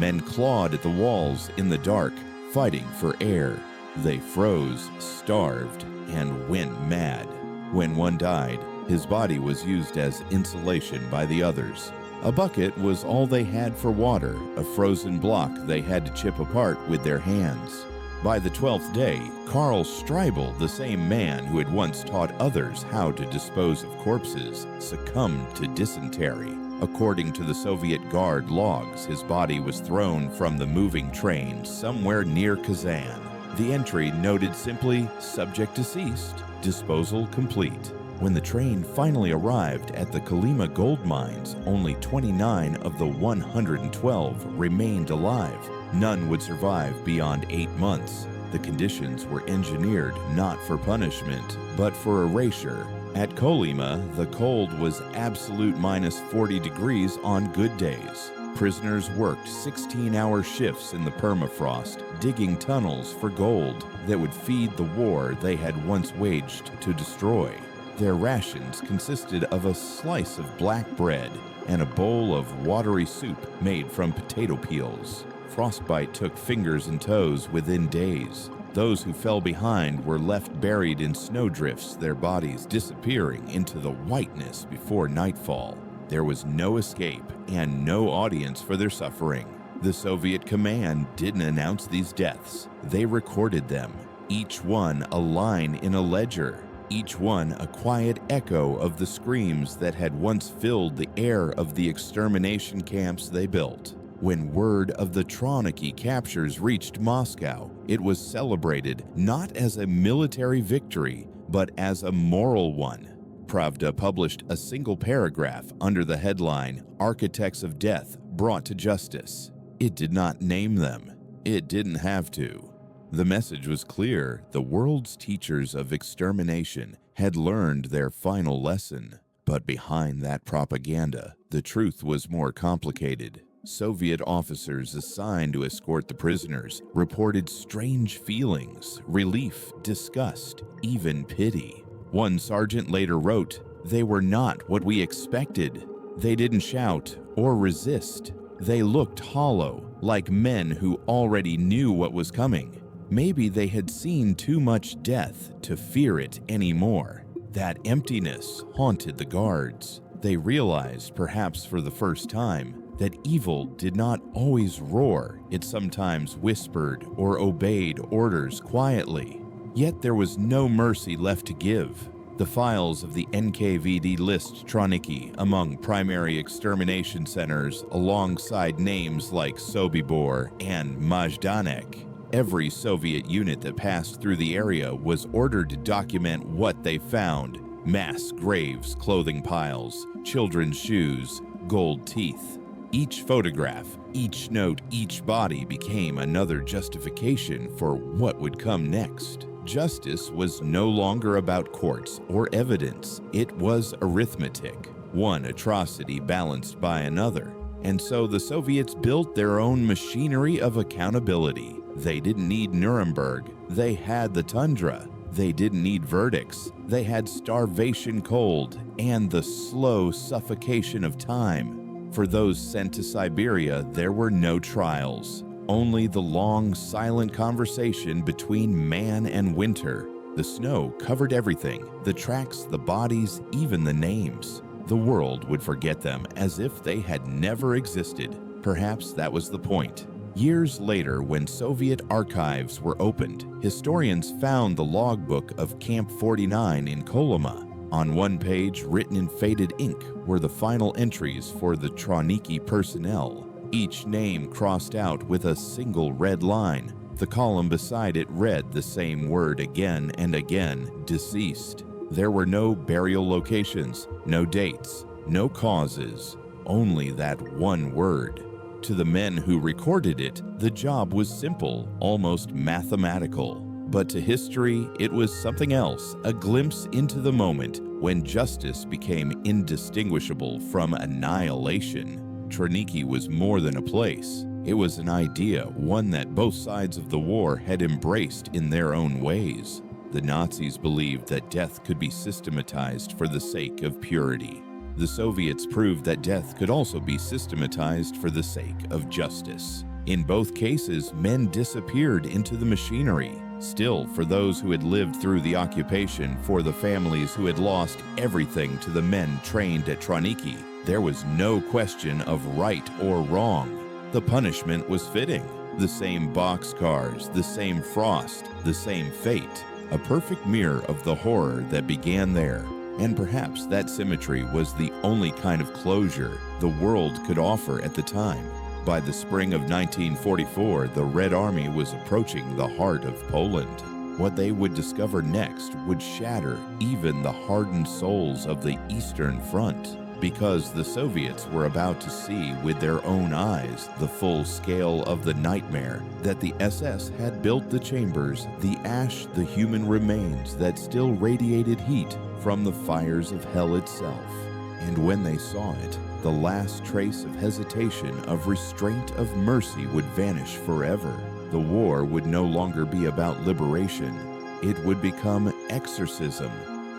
men clawed at the walls in the dark, fighting for air. They froze, starved, and went mad. When one died, his body was used as insulation by the others. A bucket was all they had for water, a frozen block they had to chip apart with their hands. By the 12th day, Karl Streibel, the same man who had once taught others how to dispose of corpses, succumbed to dysentery. According to the Soviet Guard logs, his body was thrown from the moving train somewhere near Kazan. The entry noted simply, "Subject deceased, disposal complete." When the train finally arrived at the Kolyma gold mines, only 29 of the 112 remained alive. None would survive beyond 8 months. The conditions were engineered not for punishment, but for erasure. At Kolyma, the cold was absolute minus 40 degrees on good days. Prisoners worked 16-hour shifts in the permafrost, digging tunnels for gold that would feed the war they had once waged to destroy. Their rations consisted of a slice of black bread and a bowl of watery soup made from potato peels. Frostbite took fingers and toes within days. Those who fell behind were left buried in snowdrifts, their bodies disappearing into the whiteness before nightfall. There was no escape and no audience for their suffering. The Soviet command didn't announce these deaths. They recorded them, each one a line in a ledger, each one a quiet echo of the screams that had once filled the air of the extermination camps they built. When word of the Trawniki captures reached Moscow, it was celebrated not as a military victory, but as a moral one. Pravda published a single paragraph under the headline, "Architects of Death Brought to Justice." It did not name them. It didn't have to. The message was clear. The world's teachers of extermination had learned their final lesson. But behind that propaganda, the truth was more complicated. Soviet officers assigned to escort the prisoners reported strange feelings, relief, disgust, even pity. One sergeant later wrote, "They were not what we expected. They didn't shout or resist. They looked hollow, like men who already knew what was coming. Maybe they had seen too much death to fear it anymore." That emptiness haunted the guards. They realized, perhaps for the first time, that evil did not always roar. It sometimes whispered or obeyed orders quietly. Yet there was no mercy left to give. The files of the NKVD list Trawniki among primary extermination centers alongside names like Sobibor and Majdanek. Every Soviet unit that passed through the area was ordered to document what they found: mass graves, clothing piles, children's shoes, gold teeth. Each photograph, each note, each body became another justification for what would come next. Justice was no longer about courts or evidence. It was arithmetic, one atrocity balanced by another. And so the Soviets built their own machinery of accountability. They didn't need Nuremberg. They had the tundra. They didn't need verdicts. They had starvation cold and the slow suffocation of time. For those sent to Siberia, there were no trials, only the long, silent conversation between man and winter. The snow covered everything, the tracks, the bodies, even the names. The world would forget them as if they had never existed. Perhaps that was the point. Years later, when Soviet archives were opened, historians found the logbook of Camp 49 in Kolyma. On one page, written in faded ink, were the final entries for the Trawniki personnel, each name crossed out with a single red line. The column beside it read the same word again and again: deceased. There were no burial locations, no dates, no causes, only that one word. To the men who recorded it, the job was simple, almost mathematical. But to history, it was something else, a glimpse into the moment when justice became indistinguishable from annihilation. Trawniki was more than a place. It was an idea, one that both sides of the war had embraced in their own ways. The Nazis believed that death could be systematized for the sake of purity. The Soviets proved that death could also be systematized for the sake of justice. In both cases, men disappeared into the machinery. Still, for those who had lived through the occupation, for the families who had lost everything to the men trained at Trawniki, there was no question of right or wrong. The punishment was fitting. The same boxcars, the same frost, the same fate. A perfect mirror of the horror that began there. And perhaps that symmetry was the only kind of closure the world could offer at the time. By the spring of 1944, the Red Army was approaching the heart of Poland. What they would discover next would shatter even the hardened souls of the Eastern Front, because the Soviets were about to see with their own eyes the full scale of the nightmare that the SS had built the chambers, the ash, the human remains that still radiated heat from the fires of hell itself. And when they saw it, the last trace of hesitation, of restraint, of mercy would vanish forever. The war would no longer be about liberation. It would become exorcism.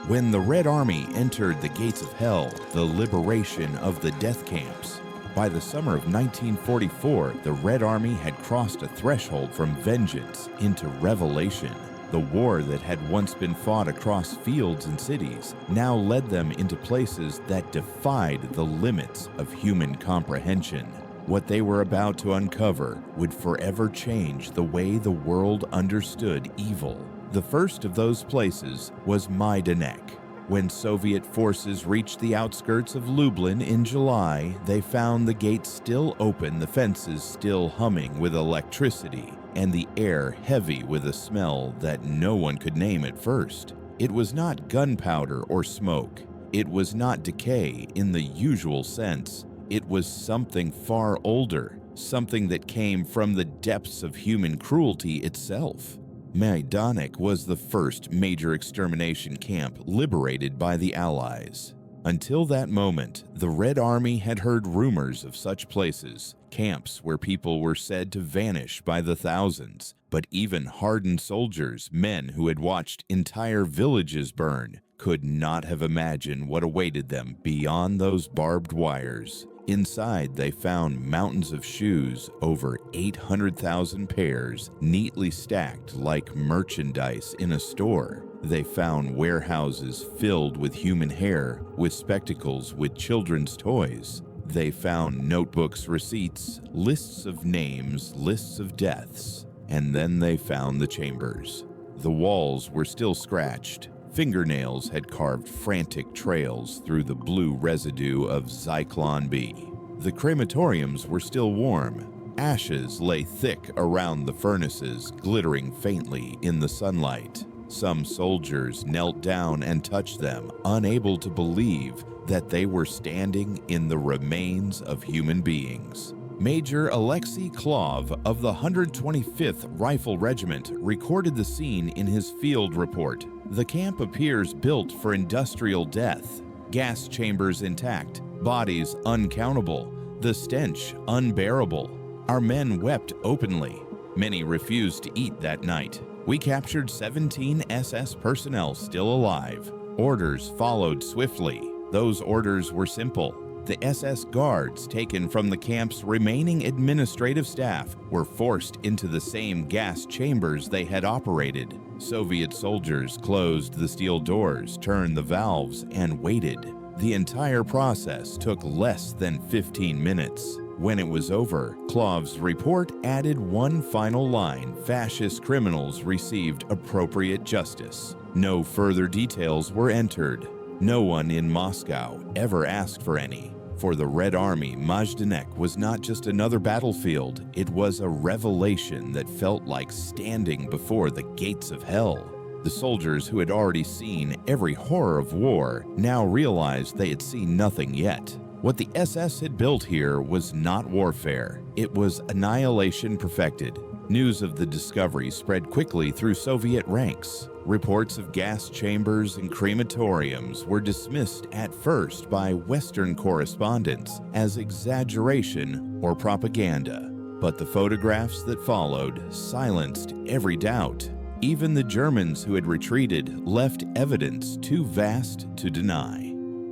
When the Red Army entered the gates of hell, the liberation of the death camps, by the summer of 1944, the Red Army had crossed a threshold from vengeance into revelation. The war that had once been fought across fields and cities now led them into places that defied the limits of human comprehension. What they were about to uncover would forever change the way the world understood evil. The first of those places was Majdanek. When Soviet forces reached the outskirts of Lublin in July, they found the gates still open, the fences still humming with electricity, and the air heavy with a smell that no one could name at first. It was not gunpowder or smoke. It was not decay in the usual sense. It was something far older, something that came from the depths of human cruelty itself. Majdanek was the first major extermination camp liberated by the Allies. Until that moment, the Red Army had heard rumors of such places, camps where people were said to vanish by the thousands. But even hardened soldiers, men who had watched entire villages burn, could not have imagined what awaited them beyond those barbed wires. Inside, they found mountains of shoes, over 800,000 pairs, neatly stacked like merchandise in a store. They found warehouses filled with human hair, with spectacles, with children's toys. They found notebooks, receipts, lists of names, lists of deaths. And then they found the chambers. The walls were still scratched. Fingernails had carved frantic trails through the blue residue of Zyklon B. The crematoriums were still warm. Ashes lay thick around the furnaces, glittering faintly in the sunlight. Some soldiers knelt down and touched them, unable to believe that they were standing in the remains of human beings. Major Alexei Klov of the 125th Rifle Regiment recorded the scene in his field report. The camp appears built for industrial death. Gas chambers intact, bodies uncountable, the stench unbearable. Our men wept openly. Many refused to eat that night. We captured 17 SS personnel still alive. Orders followed swiftly. Those orders were simple. The SS guards taken from the camp's remaining administrative staff were forced into the same gas chambers they had operated. Soviet soldiers closed the steel doors, turned the valves, and waited. The entire process took less than 15 minutes. When it was over, Klov's report added one final line: fascist criminals received appropriate justice. No further details were entered. No one in Moscow ever asked for any. For the Red Army, Majdanek was not just another battlefield, it was a revelation that felt like standing before the gates of hell. The soldiers who had already seen every horror of war now realized they had seen nothing yet. What the SS had built here was not warfare, it was annihilation perfected. News of the discovery spread quickly through Soviet ranks. Reports of gas chambers and crematoriums were dismissed at first by Western correspondents as exaggeration or propaganda. But the photographs that followed silenced every doubt. Even the Germans who had retreated left evidence too vast to deny.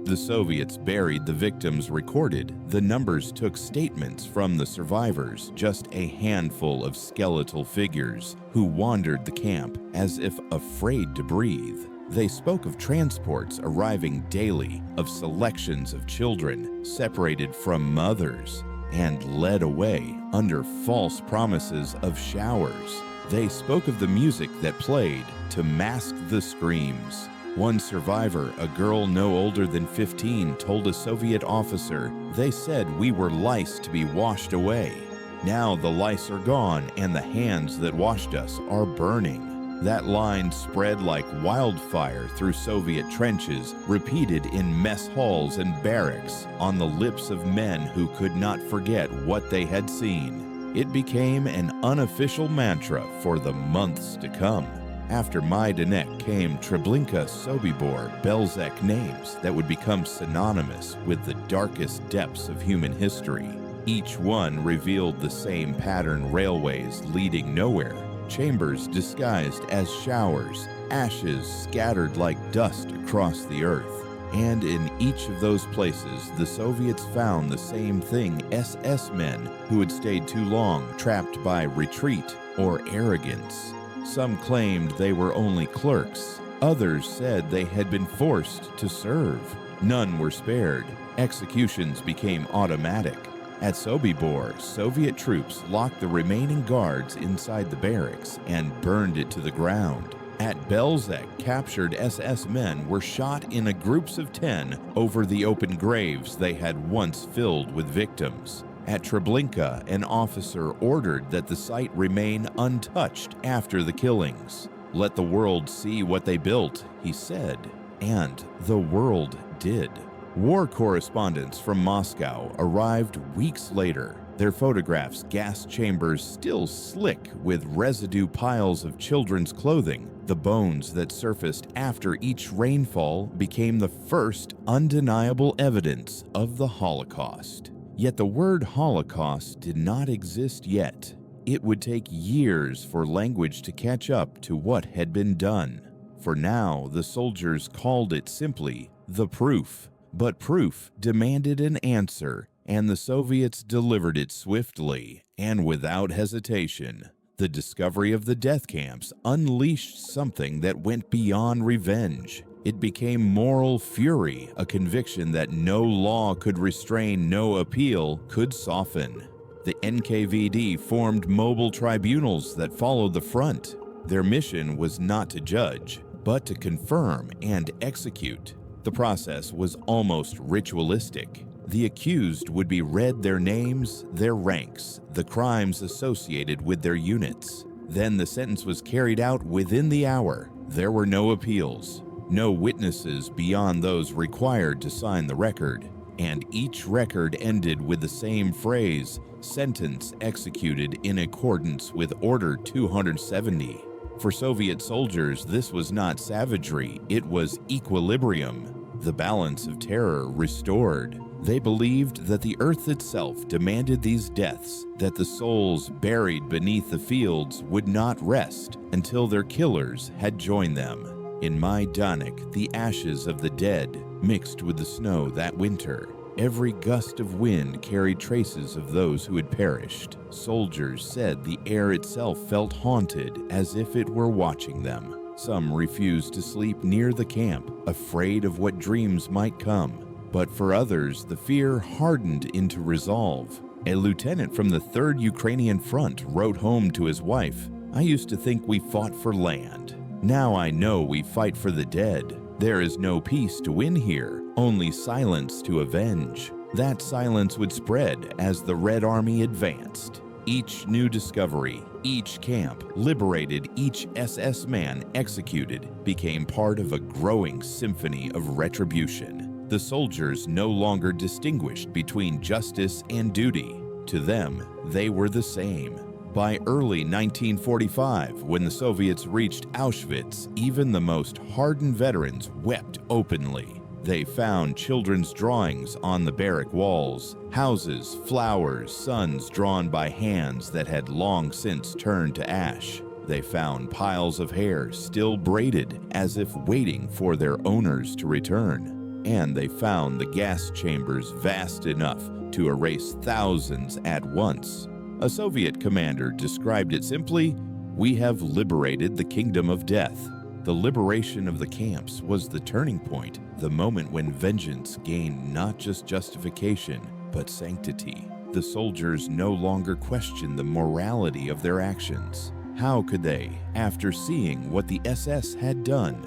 The Soviets buried the victims recorded. The numbers took statements from the survivors, just a handful of skeletal figures who wandered the camp as if afraid to breathe. They spoke of transports arriving daily, of selections of children separated from mothers and led away under false promises of showers. They spoke of the music that played to mask the screams. One survivor, a girl no older than 15, told a Soviet officer, "They said we were lice to be washed away." Now the lice are gone and the hands that washed us are burning. That line spread like wildfire through Soviet trenches, repeated in mess halls and barracks, on the lips of men who could not forget what they had seen. It became an unofficial mantra for the months to come. After Majdanek came Treblinka, Sobibor, Belzec, names that would become synonymous with the darkest depths of human history. Each one revealed the same pattern: railways leading nowhere, chambers disguised as showers, ashes scattered like dust across the earth. And in each of those places, the Soviets found the same thing: SS men who had stayed too long, trapped by retreat or arrogance. Some claimed they were only clerks. Others said they had been forced to serve. None were spared. Executions became automatic. At Sobibor, Soviet troops locked the remaining guards inside the barracks and burned it to the ground. At Belzec, captured SS men were shot in groups of 10 over the open graves they had once filled with victims. At Treblinka, an officer ordered that the site remain untouched after the killings. "Let the world see what they built," he said, and the world did. War correspondents from Moscow arrived weeks later, their photographs gas chambers still slick with residue piles of children's clothing. The bones that surfaced after each rainfall became the first undeniable evidence of the Holocaust. Yet the word Holocaust did not exist yet. It would take years for language to catch up to what had been done. For now, the soldiers called it simply the proof. But proof demanded an answer, and the Soviets delivered it swiftly and without hesitation. The discovery of the death camps unleashed something that went beyond revenge. It became moral fury, a conviction that no law could restrain, no appeal could soften. The NKVD formed mobile tribunals that followed the front. Their mission was not to judge, but to confirm and execute. The process was almost ritualistic. The accused would be read their names, their ranks, the crimes associated with their units. Then the sentence was carried out within the hour. There were no appeals, no witnesses beyond those required to sign the record, and each record ended with the same phrase: sentence executed in accordance with Order 270. For Soviet soldiers, this was not savagery, it was equilibrium, the balance of terror restored. They believed that the earth itself demanded these deaths, that the souls buried beneath the fields would not rest until their killers had joined them. In Majdanek, the ashes of the dead mixed with the snow that winter. Every gust of wind carried traces of those who had perished. Soldiers said the air itself felt haunted, as if it were watching them. Some refused to sleep near the camp, afraid of what dreams might come. But for others, the fear hardened into resolve. A lieutenant from the 3rd Ukrainian Front wrote home to his wife, "I used to think we fought for land. Now I know we fight for the dead. There is no peace to win here, only silence to avenge." That silence would spread as the Red Army advanced. Each new discovery, each camp liberated, each SS man executed became part of a growing symphony of retribution. The soldiers no longer distinguished between justice and duty. To them, they were the same. By early 1945, when the Soviets reached Auschwitz, even the most hardened veterans wept openly. They found children's drawings on the barrack walls, houses, flowers, suns drawn by hands that had long since turned to ash. They found piles of hair still braided as if waiting for their owners to return. And they found the gas chambers vast enough to erase thousands at once. A Soviet commander described it simply: "We have liberated the kingdom of death." The liberation of the camps was the turning point, the moment when vengeance gained not just justification, but sanctity. The soldiers no longer questioned the morality of their actions. How could they, after seeing what the SS had done,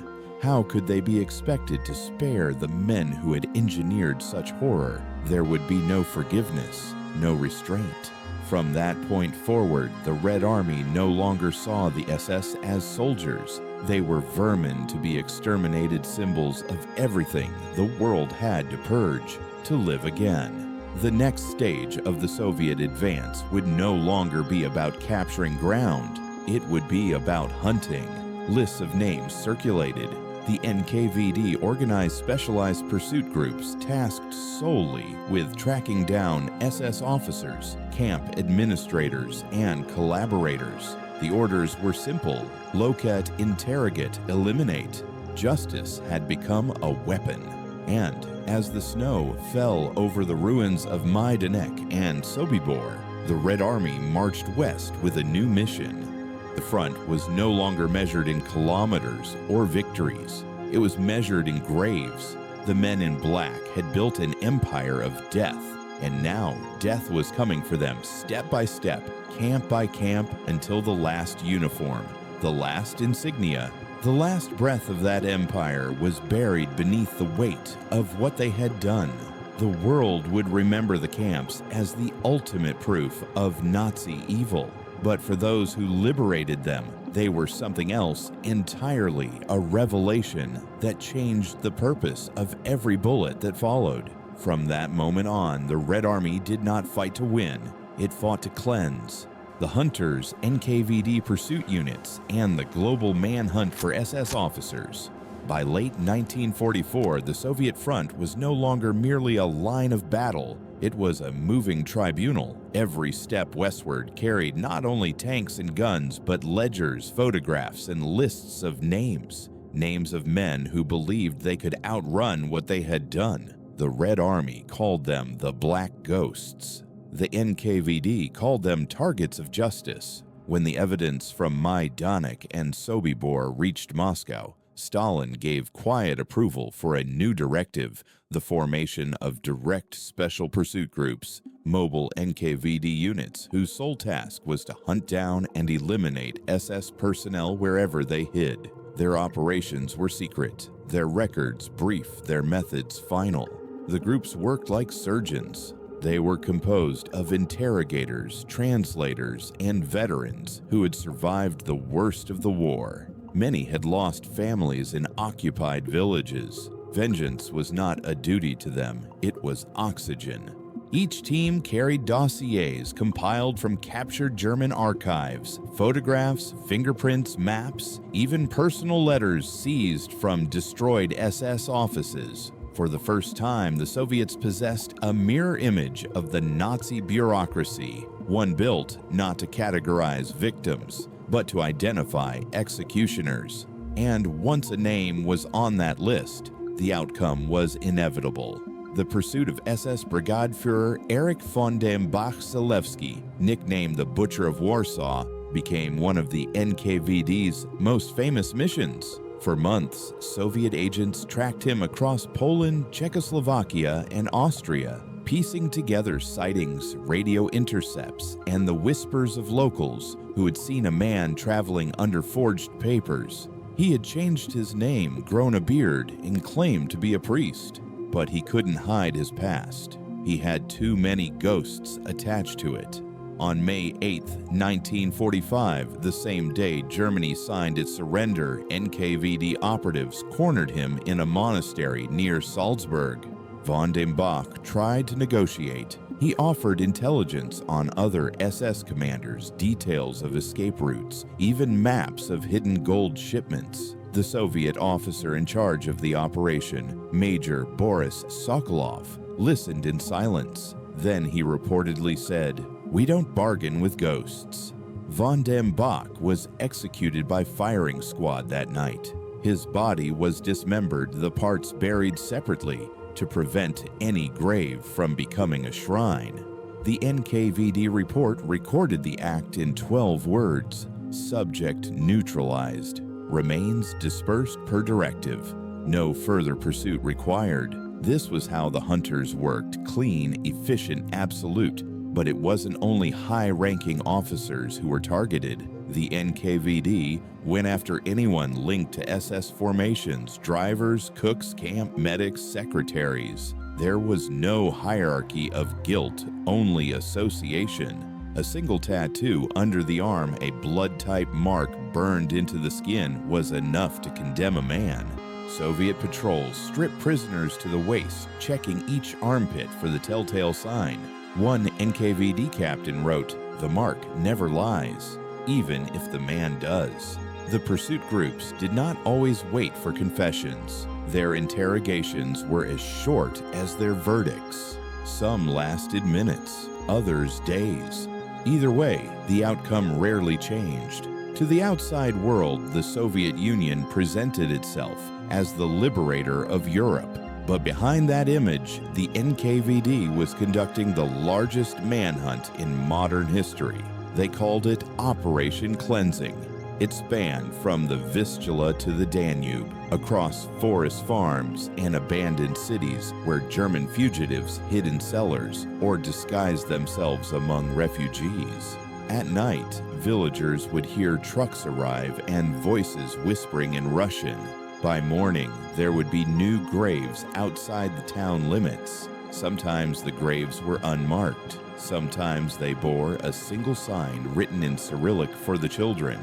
how could they be expected to spare the men who had engineered such horror? There would be no forgiveness, no restraint. From that point forward, the Red Army no longer saw the SS as soldiers. They were vermin to be exterminated, symbols of everything the world had to purge to live again. The next stage of the Soviet advance would no longer be about capturing ground. It would be about hunting. Lists of names circulated. The NKVD organized specialized pursuit groups tasked solely with tracking down SS officers, camp administrators, and collaborators. The orders were simple: locate, interrogate, eliminate. Justice had become a weapon. And as the snow fell over the ruins of Majdanek and Sobibor, the Red Army marched west with a new mission. The front was no longer measured in kilometers or victories. It was measured in graves. The men in black had built an empire of death, and now death was coming for them step by step, camp by camp, until the last uniform, the last insignia, the last breath of that empire was buried beneath the weight of what they had done. The world would remember the camps as the ultimate proof of Nazi evil. But for those who liberated them, they were something else entirely, a revelation that changed the purpose of every bullet that followed. From that moment on, the Red Army did not fight to win, it fought to cleanse. The Hunters, NKVD pursuit units, and the global manhunt for SS officers. By late 1944, the Soviet front was no longer merely a line of battle. It was a moving tribunal. Every step westward carried not only tanks and guns, but ledgers, photographs, and lists of names. Names of men who believed they could outrun what they had done. The Red Army called them the Black Ghosts. The NKVD called them targets of justice. When the evidence from Majdanek and Sobibor reached Moscow, Stalin gave quiet approval for a new directive, the formation of direct special pursuit groups, mobile NKVD units whose sole task was to hunt down and eliminate SS personnel wherever they hid. Their operations were secret, their records brief, their methods final. The groups worked like surgeons. They were composed of interrogators, translators, and veterans who had survived the worst of the war. Many had lost families in occupied villages. Vengeance was not a duty to them, it was oxygen. Each team carried dossiers compiled from captured German archives, photographs, fingerprints, maps, even personal letters seized from destroyed SS offices. For the first time, the Soviets possessed a mirror image of the Nazi bureaucracy, one built not to categorize victims, but to identify executioners. And once a name was on that list, the outcome was inevitable. The pursuit of SS Brigade Führer Erich von dem Bach-Zelewski, nicknamed the Butcher of Warsaw, became one of the NKVD's most famous missions. For months, Soviet agents tracked him across Poland, Czechoslovakia, and Austria, piecing together sightings, radio intercepts, and the whispers of locals who had seen a man traveling under forged papers. He had changed his name, grown a beard, and claimed to be a priest. But he couldn't hide his past. He had too many ghosts attached to it. On May 8, 1945, the same day Germany signed its surrender, NKVD operatives cornered him in a monastery near Salzburg. Von dem Bach tried to negotiate. He offered intelligence on other SS commanders, details of escape routes, even maps of hidden gold shipments. The Soviet officer in charge of the operation, Major Boris Sokolov, listened in silence. Then he reportedly said, "We don't bargain with ghosts." Von dem Bach was executed by firing squad that night. His body was dismembered, the parts buried separately to prevent any grave from becoming a shrine. The NKVD report recorded the act in 12 words: subject neutralized, remains dispersed per directive, no further pursuit required. This was how the hunters worked: clean, efficient, absolute. But it wasn't only high-ranking officers who were targeted. The NKVD went after anyone linked to SS formations: drivers, cooks, camp medics, secretaries. There was no hierarchy of guilt, only association. A single tattoo under the arm, a blood-type mark burned into the skin, was enough to condemn a man. Soviet patrols stripped prisoners to the waist, checking each armpit for the telltale sign. One NKVD captain wrote, "The mark never lies, even if the man does." The pursuit groups did not always wait for confessions. Their interrogations were as short as their verdicts. Some lasted minutes, others days. Either way, the outcome rarely changed. To the outside world, the Soviet Union presented itself as the liberator of Europe. But behind that image, the NKVD was conducting the largest manhunt in modern history. They called it Operation Cleansing. It spanned from the Vistula to the Danube, across forest farms and abandoned cities where German fugitives hid in cellars or disguised themselves among refugees. At night, villagers would hear trucks arrive and voices whispering in Russian. By morning, there would be new graves outside the town limits. Sometimes the graves were unmarked. Sometimes they bore a single sign written in Cyrillic for the children.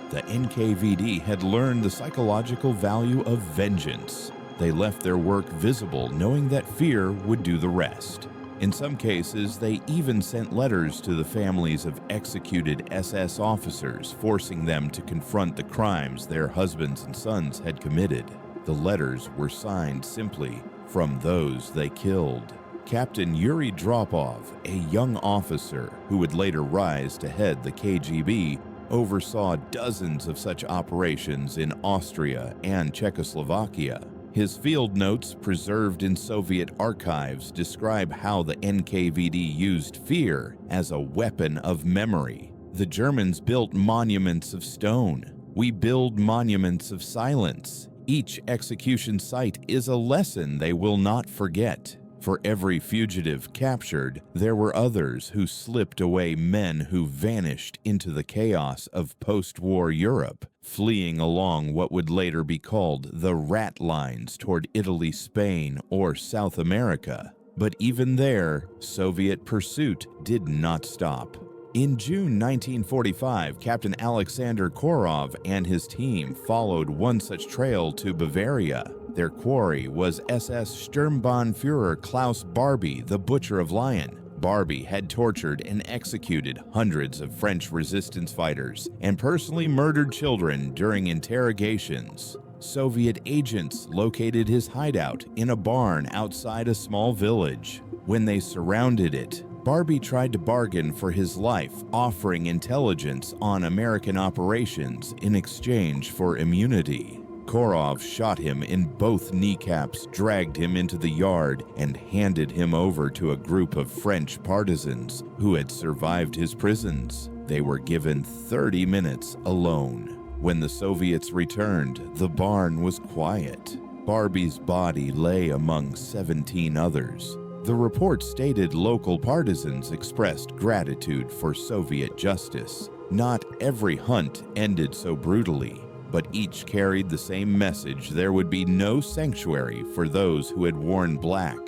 The NKVD had learned the psychological value of vengeance. They left their work visible, knowing that fear would do the rest. In some cases, they even sent letters to the families of executed SS officers, forcing them to confront the crimes their husbands and sons had committed. The letters were signed simply, "From those they killed." Captain Yuri Dropov, a young officer who would later rise to head the KGB, oversaw dozens of such operations in Austria and Czechoslovakia. His field notes, preserved in Soviet archives, describe how the NKVD used fear as a weapon of memory. The Germans built monuments of stone. We build monuments of silence. Each execution site is a lesson they will not forget. For every fugitive captured, there were others who slipped away, men who vanished into the chaos of post-war Europe, fleeing along what would later be called the rat lines toward Italy, Spain, or South America. But even there, Soviet pursuit did not stop. In June 1945, Captain Alexander Korov and his team followed one such trail to Bavaria. Their quarry was SS Sturmbannführer Klaus Barbie, the Butcher of Lion. Barbie had tortured and executed hundreds of French resistance fighters and personally murdered children during interrogations. Soviet agents located his hideout in a barn outside a small village. When they surrounded it, Barbie tried to bargain for his life, offering intelligence on American operations in exchange for immunity. Korov shot him in both kneecaps, dragged him into the yard, and handed him over to a group of French partisans who had survived his prisons. They were given 30 minutes alone. When the Soviets returned, the barn was quiet. Barbie's body lay among 17 others. The report stated local partisans expressed gratitude for Soviet justice. Not every hunt ended so brutally, but each carried the same message: there would be no sanctuary for those who had worn black.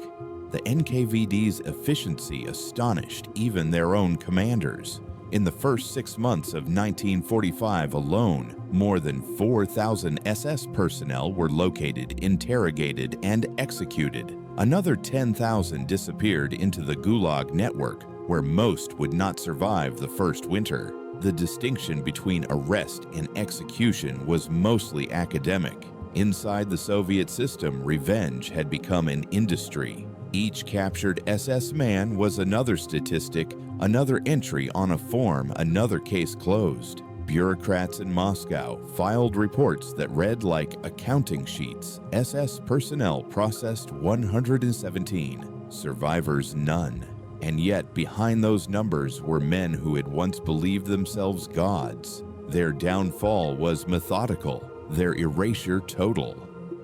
The NKVD's efficiency astonished even their own commanders. In the first 6 months of 1945 alone, more than 4,000 SS personnel were located, interrogated, and executed. Another 10,000 disappeared into the Gulag network, where most would not survive the first winter. The distinction between arrest and execution was mostly academic. Inside the Soviet system, revenge had become an industry. Each captured SS man was another statistic, another entry on a form, another case closed. Bureaucrats in Moscow filed reports that read like accounting sheets. SS personnel processed 117, survivors none. And yet, behind those numbers were men who had once believed themselves gods. Their downfall was methodical, their erasure total.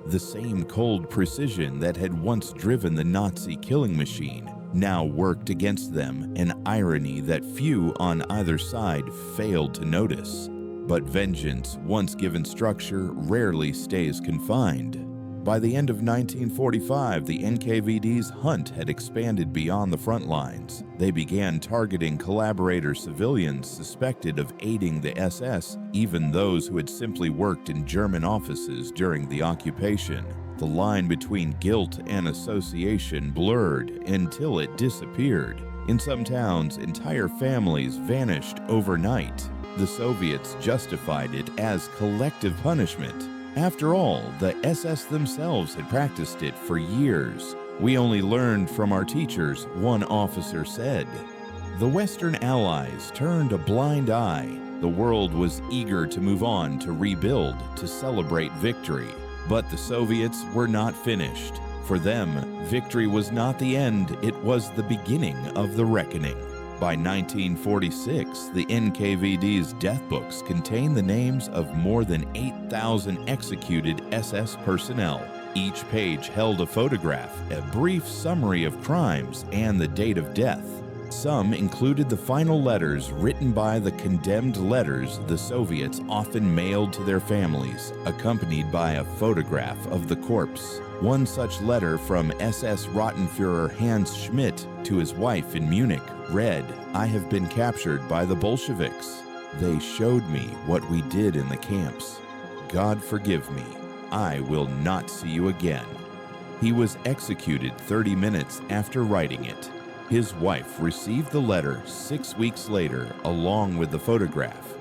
The same cold precision that had once driven the Nazi killing machine now worked against them, an irony that few on either side failed to notice. But vengeance, once given structure, rarely stays confined. By the end of 1945, the NKVD's hunt had expanded beyond the front lines. They began targeting collaborator civilians suspected of aiding the SS, even those who had simply worked in German offices during the occupation. The line between guilt and association blurred until it disappeared. In some towns, entire families vanished overnight. The Soviets justified it as collective punishment. After all, the SS themselves had practiced it for years. "We only learned from our teachers," one officer said. The Western Allies turned a blind eye. The world was eager to move on, to rebuild, to celebrate victory. But the Soviets were not finished. For them, victory was not the end, it was the beginning of the reckoning. By 1946, the NKVD's death books contained the names of more than 8,000 executed SS personnel. Each page held a photograph, a brief summary of crimes, and the date of death. Some included the final letters written by the condemned letters the Soviets often mailed to their families, accompanied by a photograph of the corpse. One such letter from SS Rottenführer Hans Schmidt to his wife in Munich read, "I have been captured by the Bolsheviks. They showed me what we did in the camps. God forgive me. I will not see you again." He was executed 30 minutes after writing it. His wife received the letter 6 weeks later, along with the photograph.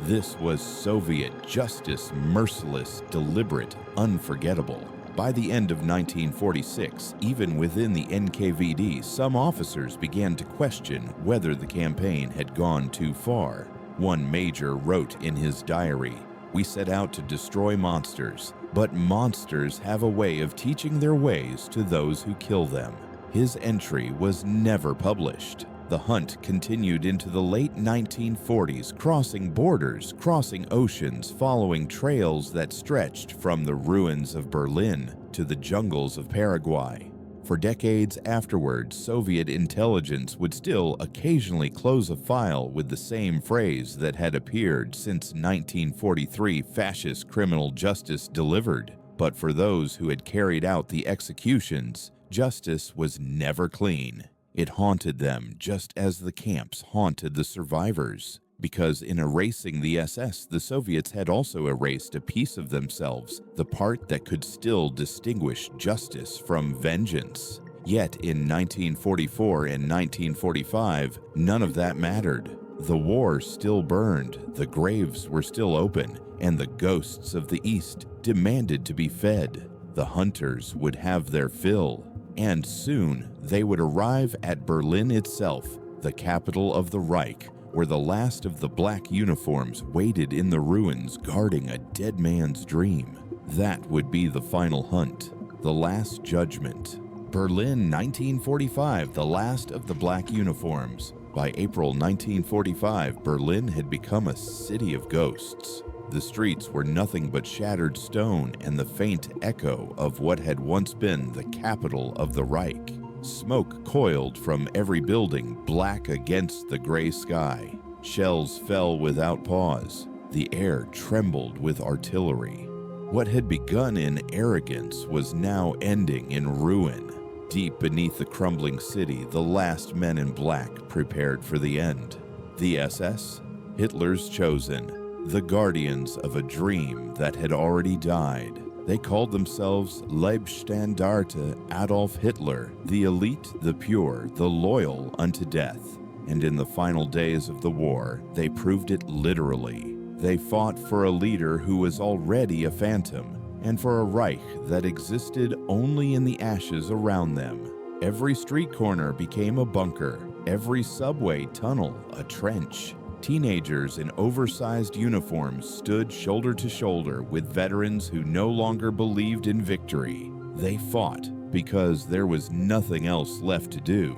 This was Soviet justice, merciless, deliberate, unforgettable. By the end of 1946, even within the NKVD, some officers began to question whether the campaign had gone too far. One major wrote in his diary, "We set out to destroy monsters, but monsters have a way of teaching their ways to those who kill them." His entry was never published. The hunt continued into the late 1940s, crossing borders, crossing oceans, following trails that stretched from the ruins of Berlin to the jungles of Paraguay. For decades afterwards, Soviet intelligence would still occasionally close a file with the same phrase that had appeared since 1943 fascist criminal justice delivered. But for those who had carried out the executions, justice was never clean. It haunted them just as the camps haunted the survivors. Because in erasing the SS, the Soviets had also erased a piece of themselves, the part that could still distinguish justice from vengeance. Yet in 1944 and 1945, none of that mattered. The war still burned, the graves were still open, and the ghosts of the East demanded to be fed. The hunters would have their fill. And soon they would arrive at Berlin itself, the capital of the Reich, where the last of the black uniforms waited in the ruins guarding a dead man's dream. That would be the final hunt, the last judgment. Berlin, 1945, the last of the black uniforms. By April 1945, Berlin had become a city of ghosts. The streets were nothing but shattered stone and the faint echo of what had once been the capital of the Reich. Smoke coiled from every building, black against the gray sky. Shells fell without pause. The air trembled with artillery. What had begun in arrogance was now ending in ruin. Deep beneath the crumbling city, the last men in black prepared for the end. The SS, Hitler's chosen, the guardians of a dream that had already died. They called themselves Leibstandarte Adolf Hitler, the elite, the pure, the loyal unto death. And in the final days of the war, they proved it literally. They fought for a leader who was already a phantom, and for a Reich that existed only in the ashes around them. Every street corner became a bunker, every subway tunnel a trench. Teenagers in oversized uniforms stood shoulder to shoulder with veterans who no longer believed in victory. They fought because there was nothing else left to do.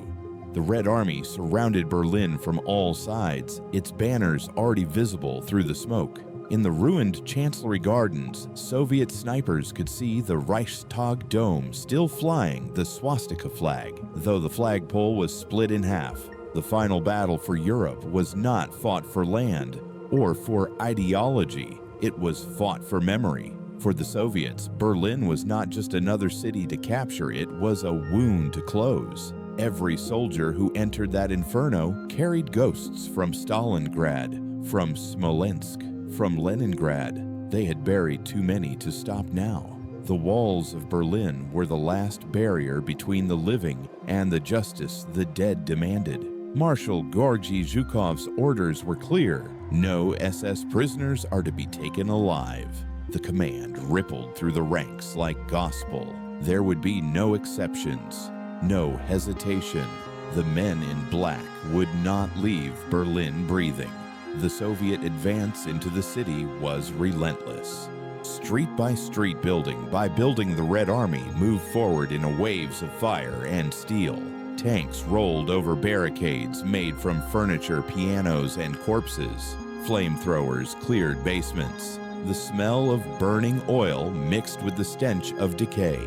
The Red Army surrounded Berlin from all sides, its banners already visible through the smoke. In the ruined Chancellery Gardens, Soviet snipers could see the Reichstag dome still flying the swastika flag, though the flagpole was split in half. The final battle for Europe was not fought for land or for ideology. It was fought for memory. For the Soviets, Berlin was not just another city to capture, it was a wound to close. Every soldier who entered that inferno carried ghosts from Stalingrad, from Smolensk, from Leningrad. They had buried too many to stop now. The walls of Berlin were the last barrier between the living and the justice the dead demanded. Marshal Georgy Zhukov's orders were clear. No SS prisoners are to be taken alive. The command rippled through the ranks like gospel. There would be no exceptions, no hesitation. The men in black would not leave Berlin breathing. The Soviet advance into the city was relentless. Street by street, building by building, the Red Army moved forward in waves of fire and steel. Tanks rolled over barricades made from furniture, pianos, and corpses. Flamethrowers cleared basements. The smell of burning oil mixed with the stench of decay.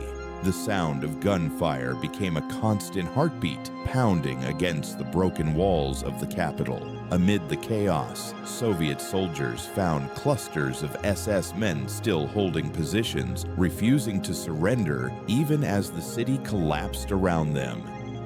The sound of gunfire became a constant heartbeat, pounding against the broken walls of the capital. Amid the chaos, Soviet soldiers found clusters of SS men still holding positions, refusing to surrender even as the city collapsed around them.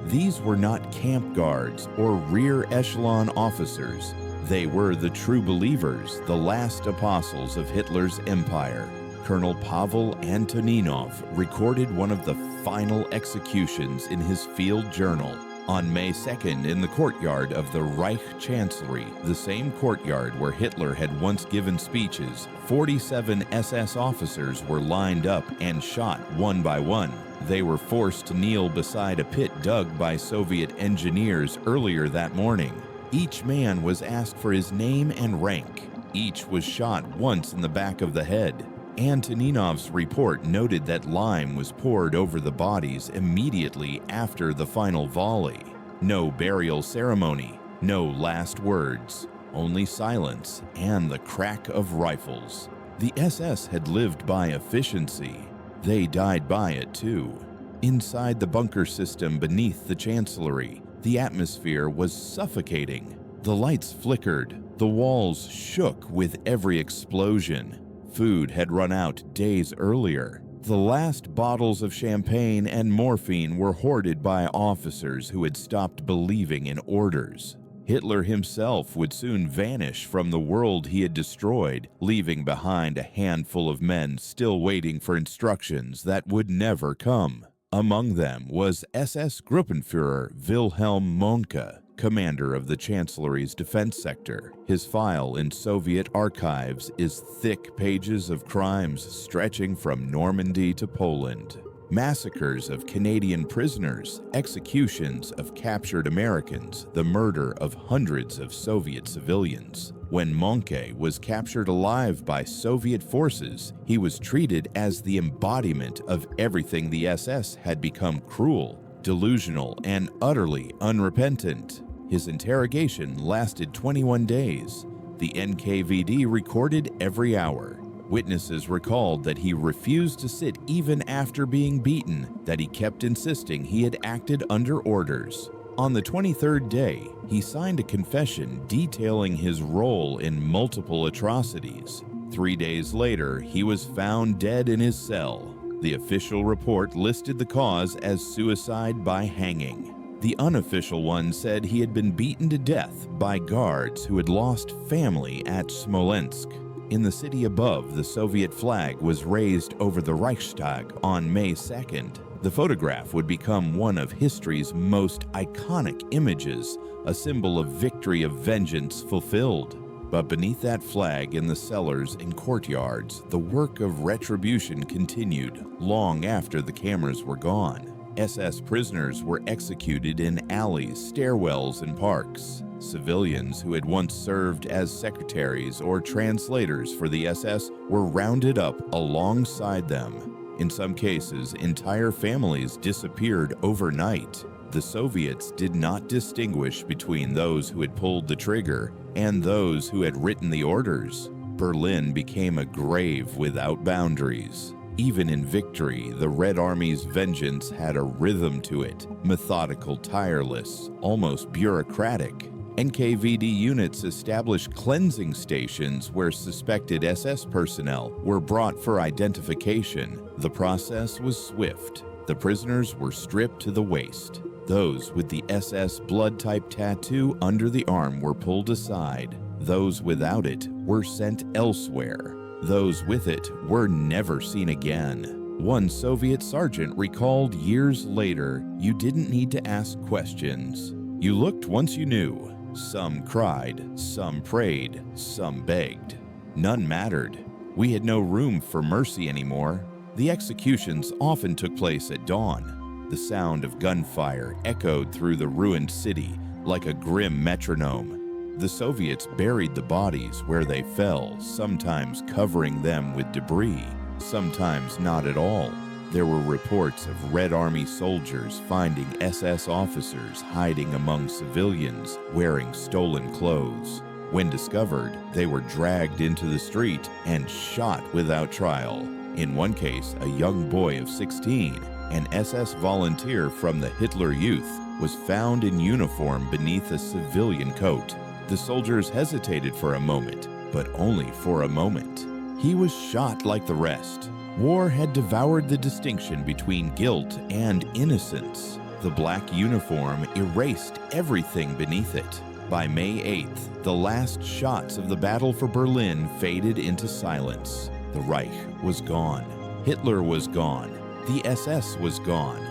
These were not camp guards or rear echelon officers. They were the true believers, the last apostles of Hitler's empire. Colonel Pavel Antoninov recorded one of the final executions in his field journal. On May 2nd, in the courtyard of the Reich Chancellery, the same courtyard where Hitler had once given speeches, 47 SS officers were lined up and shot one by one. They were forced to kneel beside a pit dug by Soviet engineers earlier that morning. Each man was asked for his name and rank. Each was shot once in the back of the head. Antoninov's report noted that lime was poured over the bodies immediately after the final volley. No burial ceremony, no last words, only silence and the crack of rifles. The SS had lived by efficiency. They died by it too. Inside the bunker system beneath the Chancellery, the atmosphere was suffocating. The lights flickered, the walls shook with every explosion. Food had run out days earlier. The last bottles of champagne and morphine were hoarded by officers who had stopped believing in orders. Hitler himself would soon vanish from the world he had destroyed, leaving behind a handful of men still waiting for instructions that would never come. Among them was SS Gruppenführer Wilhelm Mohnke, commander of the Chancellery's defense sector. His file in Soviet archives is thick pages of crimes stretching from Normandy to Poland. Massacres of Canadian prisoners, executions of captured Americans, the murder of hundreds of Soviet civilians. When Mohnke was captured alive by Soviet forces, he was treated as the embodiment of everything the SS had become: cruel, delusional, and utterly unrepentant. His interrogation lasted 21 days. The NKVD recorded every hour. Witnesses recalled that he refused to sit even after being beaten, that he kept insisting he had acted under orders. On the 23rd day, he signed a confession detailing his role in multiple atrocities. 3 days later, he was found dead in his cell. The official report listed the cause as suicide by hanging. The unofficial one said he had been beaten to death by guards who had lost family at Smolensk. In the city above, the Soviet flag was raised over the Reichstag on May 2nd. The photograph would become one of history's most iconic images, a symbol of victory, of vengeance fulfilled. But beneath that flag, in the cellars and courtyards, the work of retribution continued long after the cameras were gone. SS prisoners were executed in alleys, stairwells, and parks. Civilians who had once served as secretaries or translators for the SS were rounded up alongside them. In some cases, entire families disappeared overnight. The Soviets did not distinguish between those who had pulled the trigger and those who had written the orders. Berlin became a grave without boundaries. Even in victory, the Red Army's vengeance had a rhythm to it, methodical, tireless, almost bureaucratic. NKVD units established cleansing stations where suspected SS personnel were brought for identification. The process was swift. The prisoners were stripped to the waist. Those with the SS blood type tattoo under the arm were pulled aside. Those without it were sent elsewhere. Those with it were never seen again. One Soviet sergeant recalled years later, "You didn't need to ask questions. You looked once you knew. Some cried, some prayed, some begged. None mattered. We had no room for mercy anymore." The executions often took place at dawn. The sound of gunfire echoed through the ruined city like a grim metronome. The Soviets buried the bodies where they fell, sometimes covering them with debris, sometimes not at all. There were reports of Red Army soldiers finding SS officers hiding among civilians wearing stolen clothes. When discovered, they were dragged into the street and shot without trial. In one case, a young boy of 16, an SS volunteer from the Hitler Youth, was found in uniform beneath a civilian coat. The soldiers hesitated for a moment, but only for a moment. He was shot like the rest. War had devoured the distinction between guilt and innocence. The black uniform erased everything beneath it. By May 8th, the last shots of the battle for Berlin faded into silence. The Reich was gone. Hitler was gone. The SS was gone.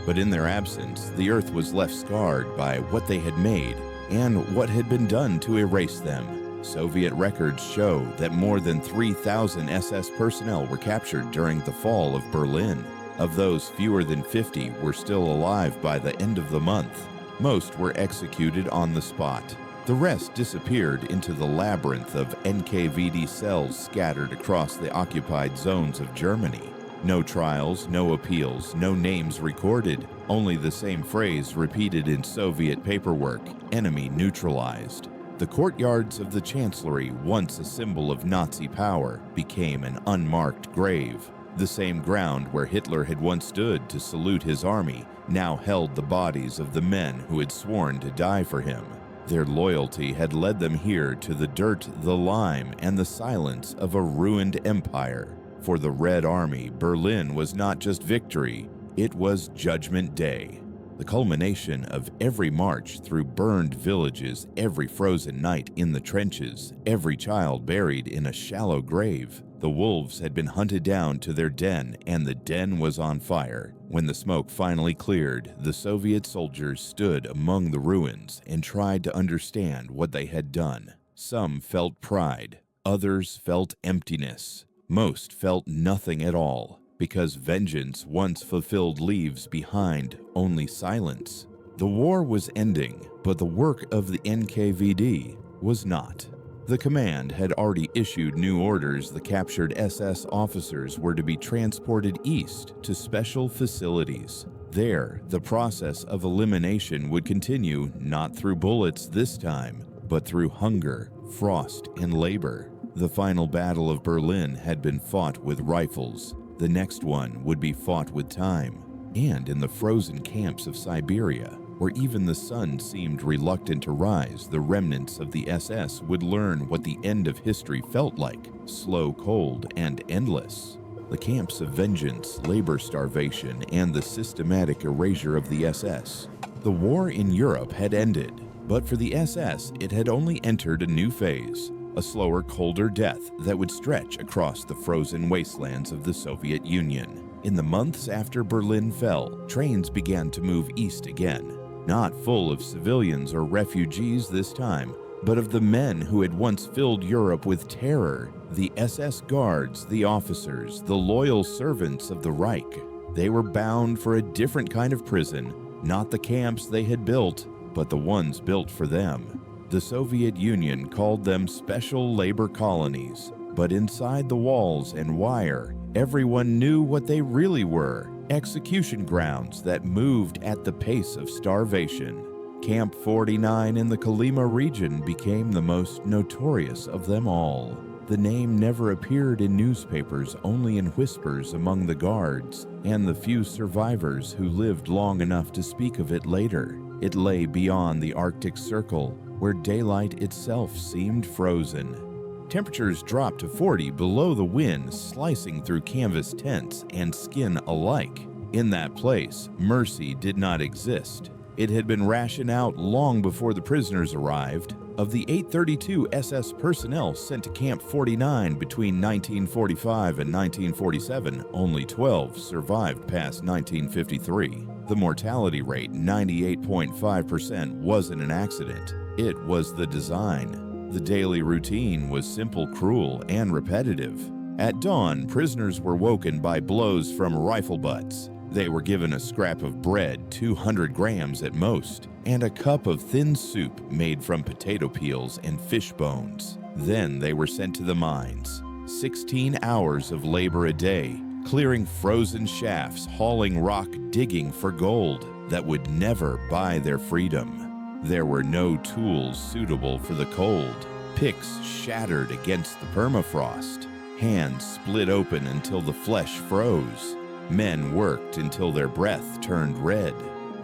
But in their absence, the earth was left scarred by what they had made and what had been done to erase them. Soviet records show that more than 3,000 SS personnel were captured during the fall of Berlin. Of those, fewer than 50 were still alive by the end of the month. Most were executed on the spot. The rest disappeared into the labyrinth of NKVD cells scattered across the occupied zones of Germany. No trials, no appeals, no names recorded, only the same phrase repeated in Soviet paperwork: enemy neutralized. The courtyards of the Chancellery, once a symbol of Nazi power, became an unmarked grave. The same ground where Hitler had once stood to salute his army now held the bodies of the men who had sworn to die for him. Their loyalty had led them here to the dirt, the lime, and the silence of a ruined empire. For the Red Army, Berlin was not just victory, it was Judgment Day. The culmination of every march through burned villages, every frozen night in the trenches, every child buried in a shallow grave. The wolves had been hunted down to their den, and the den was on fire. When the smoke finally cleared, the Soviet soldiers stood among the ruins and tried to understand what they had done. Some felt pride, others felt emptiness. Most felt nothing at all, because vengeance once fulfilled leaves behind only silence. The war was ending, but the work of the NKVD was not. The command had already issued new orders. The captured SS officers were to be transported east to special facilities. There, the process of elimination would continue, not through bullets this time, but through hunger, frost, and labor. The final battle of Berlin had been fought with rifles. The next one would be fought with time, and in the frozen camps of Siberia, where even the sun seemed reluctant to rise, the remnants of the SS would learn what the end of history felt like: slow, cold, and endless. The camps of vengeance, labor starvation, and the systematic erasure of the SS. The war in Europe had ended, but for the SS, it had only entered a new phase. A slower, colder death that would stretch across the frozen wastelands of the Soviet Union. In the months after Berlin fell, trains began to move east again, not full of civilians or refugees this time, but of the men who had once filled Europe with terror, the SS guards, the officers, the loyal servants of the Reich. They were bound for a different kind of prison, not the camps they had built, but the ones built for them. The Soviet Union called them special labor colonies, but inside the walls and wire, everyone knew what they really were: execution grounds that moved at the pace of starvation. Camp 49 in the Kolyma region became the most notorious of them all. The name never appeared in newspapers, only in whispers among the guards and the few survivors who lived long enough to speak of it later. It lay beyond the Arctic Circle, where daylight itself seemed frozen. Temperatures dropped to 40 below the wind, slicing through canvas tents and skin alike. In that place, mercy did not exist. It had been rationed out long before the prisoners arrived. Of the 832 SS personnel sent to Camp 49 between 1945 and 1947, only 12 survived past 1953. The mortality rate, 98.5%, wasn't an accident. It was the design. The daily routine was simple, cruel, and repetitive. At dawn, prisoners were woken by blows from rifle butts. They were given a scrap of bread, 200 grams at most, and a cup of thin soup made from potato peels and fish bones. Then they were sent to the mines. 16 hours of labor a day, clearing frozen shafts, hauling rock, digging for gold that would never buy their freedom. There were no tools suitable for the cold. Picks shattered against the permafrost. Hands split open until the flesh froze. Men worked until their breath turned red.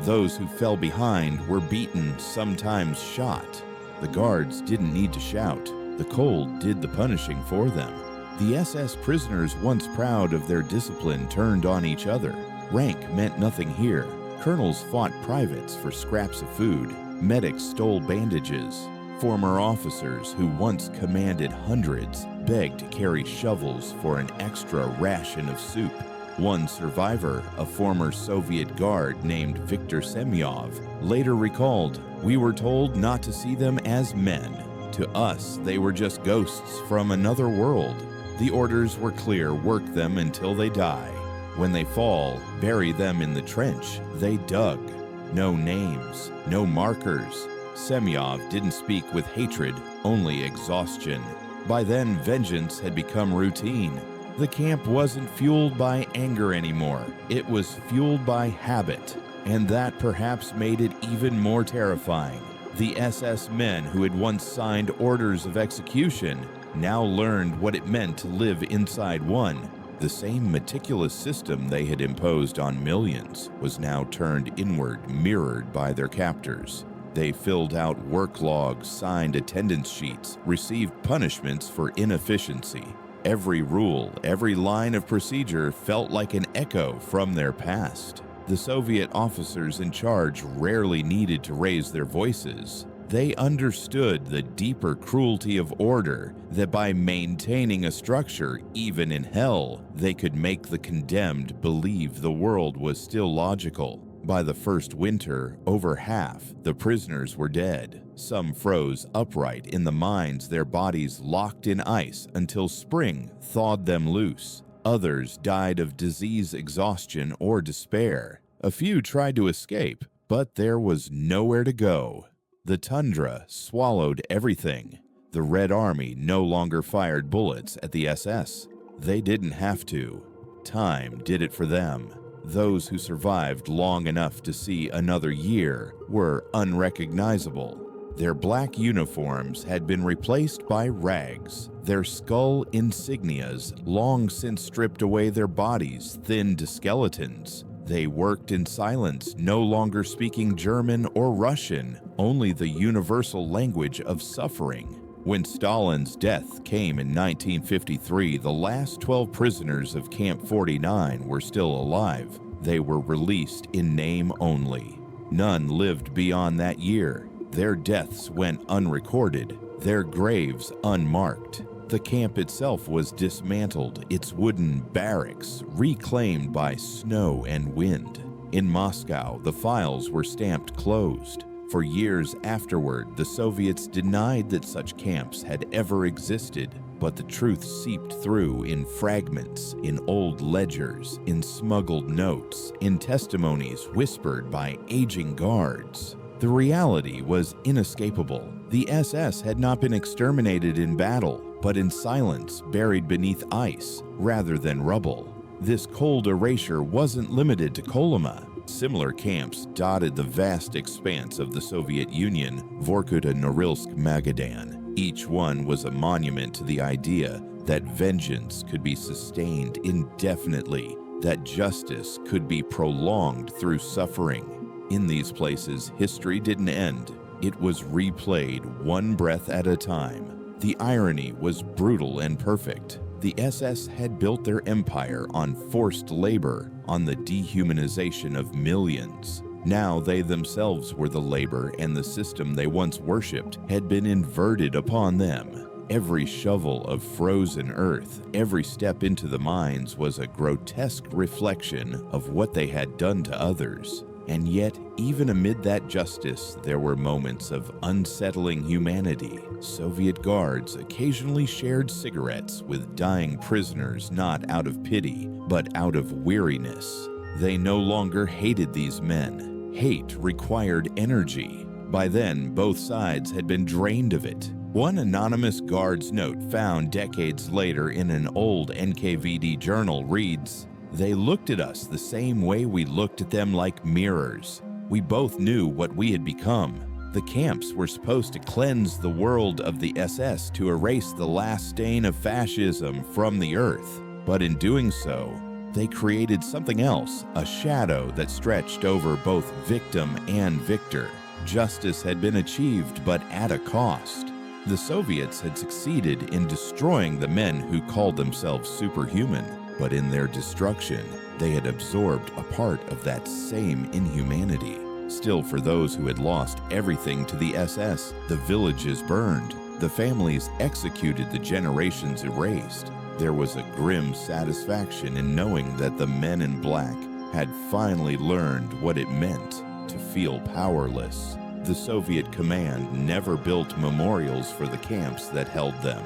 Those who fell behind were beaten, sometimes shot. The guards didn't need to shout. The cold did the punishing for them. The SS prisoners, once proud of their discipline, turned on each other. Rank meant nothing here. Colonels fought privates for scraps of food. Medics stole bandages. Former officers who once commanded hundreds begged to carry shovels for an extra ration of soup. One survivor, a former Soviet guard named Viktor Semyov, later recalled, "We were told not to see them as men. To us, they were just ghosts from another world. The orders were clear: work them until they die. When they fall, bury them in the trench they dug. No names, no markers." Semyov didn't speak with hatred, only exhaustion. By then, vengeance had become routine. The camp wasn't fueled by anger anymore. It was fueled by habit, and that perhaps made it even more terrifying. The SS men who had once signed orders of execution now learned what it meant to live inside one. The same meticulous system they had imposed on millions was now turned inward, mirrored by their captors. They filled out work logs, signed attendance sheets, received punishments for inefficiency. Every rule, every line of procedure felt like an echo from their past. The Soviet officers in charge rarely needed to raise their voices. They understood the deeper cruelty of order, that by maintaining a structure, even in hell, they could make the condemned believe the world was still logical. By the first winter, over half the prisoners were dead. Some froze upright in the mines, their bodies locked in ice until spring thawed them loose. Others died of disease, exhaustion, or despair. A few tried to escape, but there was nowhere to go. The tundra swallowed everything. The Red Army no longer fired bullets at the SS. They didn't have to. Time did it for them. Those who survived long enough to see another year were unrecognizable. Their black uniforms had been replaced by rags. Their skull insignias long since stripped away their bodies, thinned to skeletons. They worked in silence, no longer speaking German or Russian, only the universal language of suffering. When Stalin's death came in 1953, the last 12 prisoners of Camp 49 were still alive. They were released in name only. None lived beyond that year. Their deaths went unrecorded, their graves unmarked. The camp itself was dismantled, its wooden barracks reclaimed by snow and wind. In Moscow, the files were stamped closed. For years afterward, the Soviets denied that such camps had ever existed, but the truth seeped through in fragments, in old ledgers, in smuggled notes, in testimonies whispered by aging guards. The reality was inescapable. The SS had not been exterminated in battle, but in silence, buried beneath ice rather than rubble. This cold erasure wasn't limited to Kolyma. Similar camps dotted the vast expanse of the Soviet Union, Vorkut and Norilsk Magadan. Each one was a monument to the idea that vengeance could be sustained indefinitely, that justice could be prolonged through suffering. In these places, history didn't end. It was replayed one breath at a time. The irony was brutal and perfect. The SS had built their empire on forced labor, on the dehumanization of millions. Now they themselves were the labor, and the system they once worshipped had been inverted upon them. Every shovel of frozen earth, every step into the mines was a grotesque reflection of what they had done to others. And yet, even amid that justice, there were moments of unsettling humanity. Soviet guards occasionally shared cigarettes with dying prisoners, not out of pity, but out of weariness. They no longer hated these men. Hate required energy. By then, both sides had been drained of it. One anonymous guard's note found decades later in an old NKVD journal reads, "They looked at us the same way we looked at them, like mirrors. We both knew what we had become. The camps were supposed to cleanse the world of the SS to erase the last stain of fascism from the earth. But in doing so, they created something else, a shadow that stretched over both victim and victor. Justice had been achieved, but at a cost. The Soviets had succeeded in destroying the men who called themselves superhuman, but in their destruction, they had absorbed a part of that same inhumanity. Still, for those who had lost everything to the SS, the villages burned, the families executed, the generations erased. There was a grim satisfaction in knowing that the men in black had finally learned what it meant to feel powerless. The Soviet command never built memorials for the camps that held them.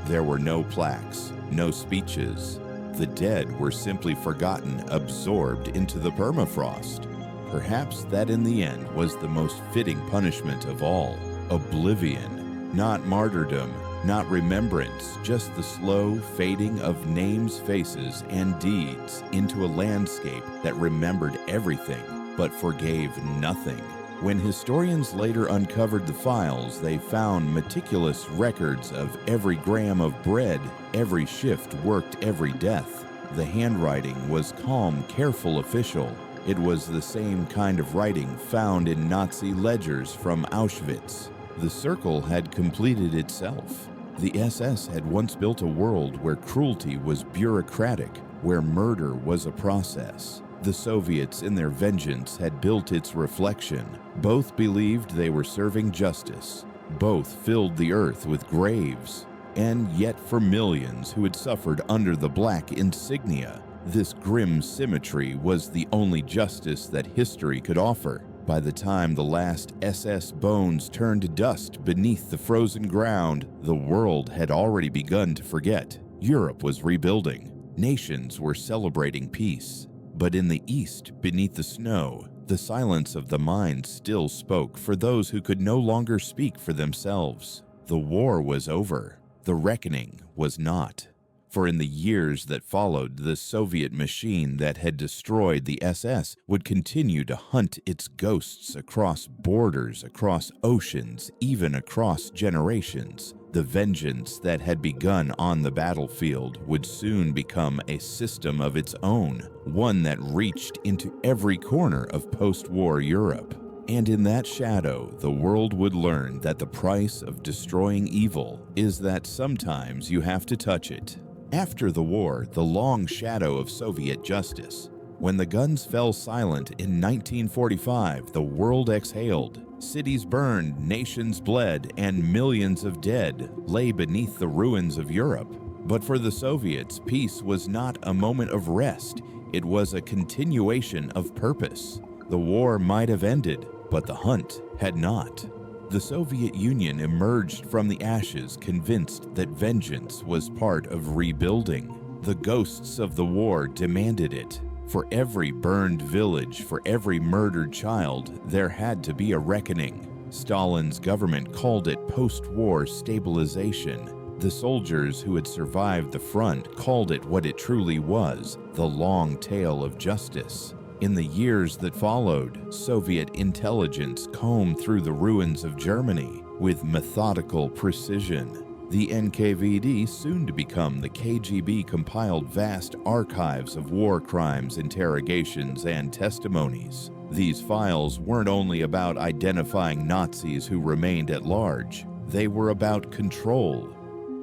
There were no plaques, no speeches. The dead were simply forgotten, absorbed into the permafrost. Perhaps that in the end was the most fitting punishment of all. Oblivion. Not martyrdom, not remembrance, just the slow fading of names, faces, and deeds into a landscape that remembered everything but forgave nothing. When historians later uncovered the files, they found meticulous records of every gram of bread, every shift worked, every death. The handwriting was calm, careful, official. It was the same kind of writing found in Nazi ledgers from Auschwitz. The circle had completed itself. The SS had once built a world where cruelty was bureaucratic, where murder was a process. The Soviets, in their vengeance, had built its reflection. Both believed they were serving justice. Both filled the earth with graves. And yet for millions who had suffered under the black insignia, this grim symmetry was the only justice that history could offer. By the time the last SS bones turned to dust beneath the frozen ground, the world had already begun to forget. Europe was rebuilding. Nations were celebrating peace. But in the east, beneath the snow, the silence of the mind still spoke for those who could no longer speak for themselves. The war was over. The reckoning was not. For in the years that followed, the Soviet machine that had destroyed the SS would continue to hunt its ghosts across borders, across oceans, even across generations. The vengeance that had begun on the battlefield would soon become a system of its own, one that reached into every corner of post-war Europe. And in that shadow, the world would learn that the price of destroying evil is that sometimes you have to touch it. After the war, the long shadow of Soviet justice. When the guns fell silent in 1945, the world exhaled. Cities burned, nations bled, and millions of dead lay beneath the ruins of Europe. But for the Soviets, peace was not a moment of rest. It was a continuation of purpose. The war might have ended, but the hunt had not. The Soviet Union emerged from the ashes convinced that vengeance was part of rebuilding. The ghosts of the war demanded it. For every burned village, for every murdered child, there had to be a reckoning. Stalin's government called it post-war stabilization. The soldiers who had survived the front called it what it truly was, the long tale of justice. In the years that followed, Soviet intelligence combed through the ruins of Germany with methodical precision. The NKVD, soon to become the KGB, compiled vast archives of war crimes, interrogations, and testimonies. These files weren't only about identifying Nazis who remained at large, they were about control.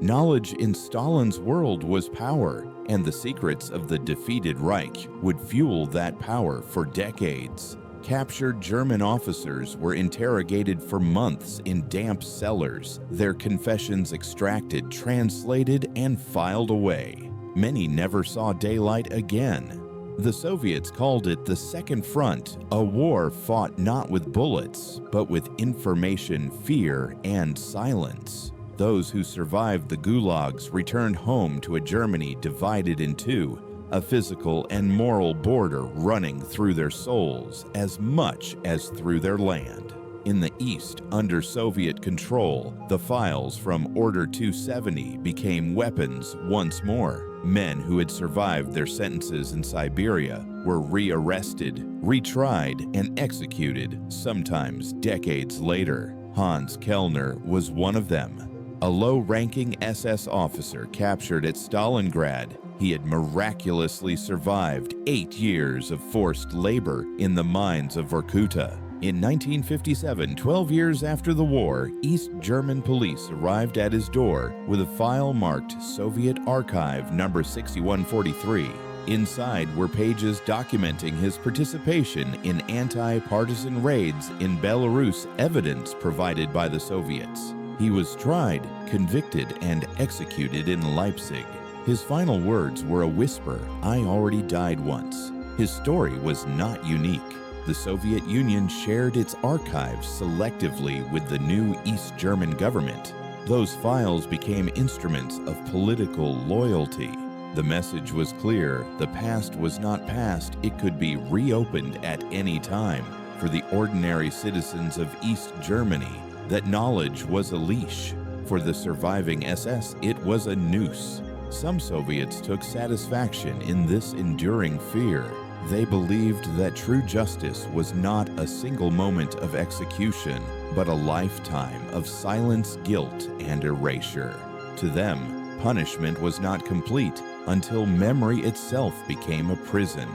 Knowledge in Stalin's world was power, and the secrets of the defeated Reich would fuel that power for decades. Captured German officers were interrogated for months in damp cellars, their confessions extracted, translated, and filed away. Many never saw daylight again. The Soviets called it the Second Front, a war fought not with bullets, but with information, fear, and silence. Those who survived the gulags returned home to a Germany divided in two, a physical and moral border running through their souls as much as through their land. In the East, under Soviet control, the files from Order 270 became weapons once more. Men who had survived their sentences in Siberia were rearrested, retried, and executed, sometimes decades later. Hans Kellner was one of them. A low-ranking SS officer captured at Stalingrad, he had miraculously survived 8 years of forced labor in the mines of Vorkuta. In 1957, 12 years after the war, East German police arrived at his door with a file marked Soviet Archive number 6143. Inside were pages documenting his participation in anti-partisan raids in Belarus, evidence provided by the Soviets. He was tried, convicted, and executed in Leipzig. His final words were a whisper, "I already died once." His story was not unique. The Soviet Union shared its archives selectively with the new East German government. Those files became instruments of political loyalty. The message was clear: the past was not past, it could be reopened at any time. For the ordinary citizens of East Germany, that knowledge was a leash. For the surviving SS, it was a noose. Some Soviets took satisfaction in this enduring fear. They believed that true justice was not a single moment of execution, but a lifetime of silence, guilt, and erasure. To them, punishment was not complete until memory itself became a prison.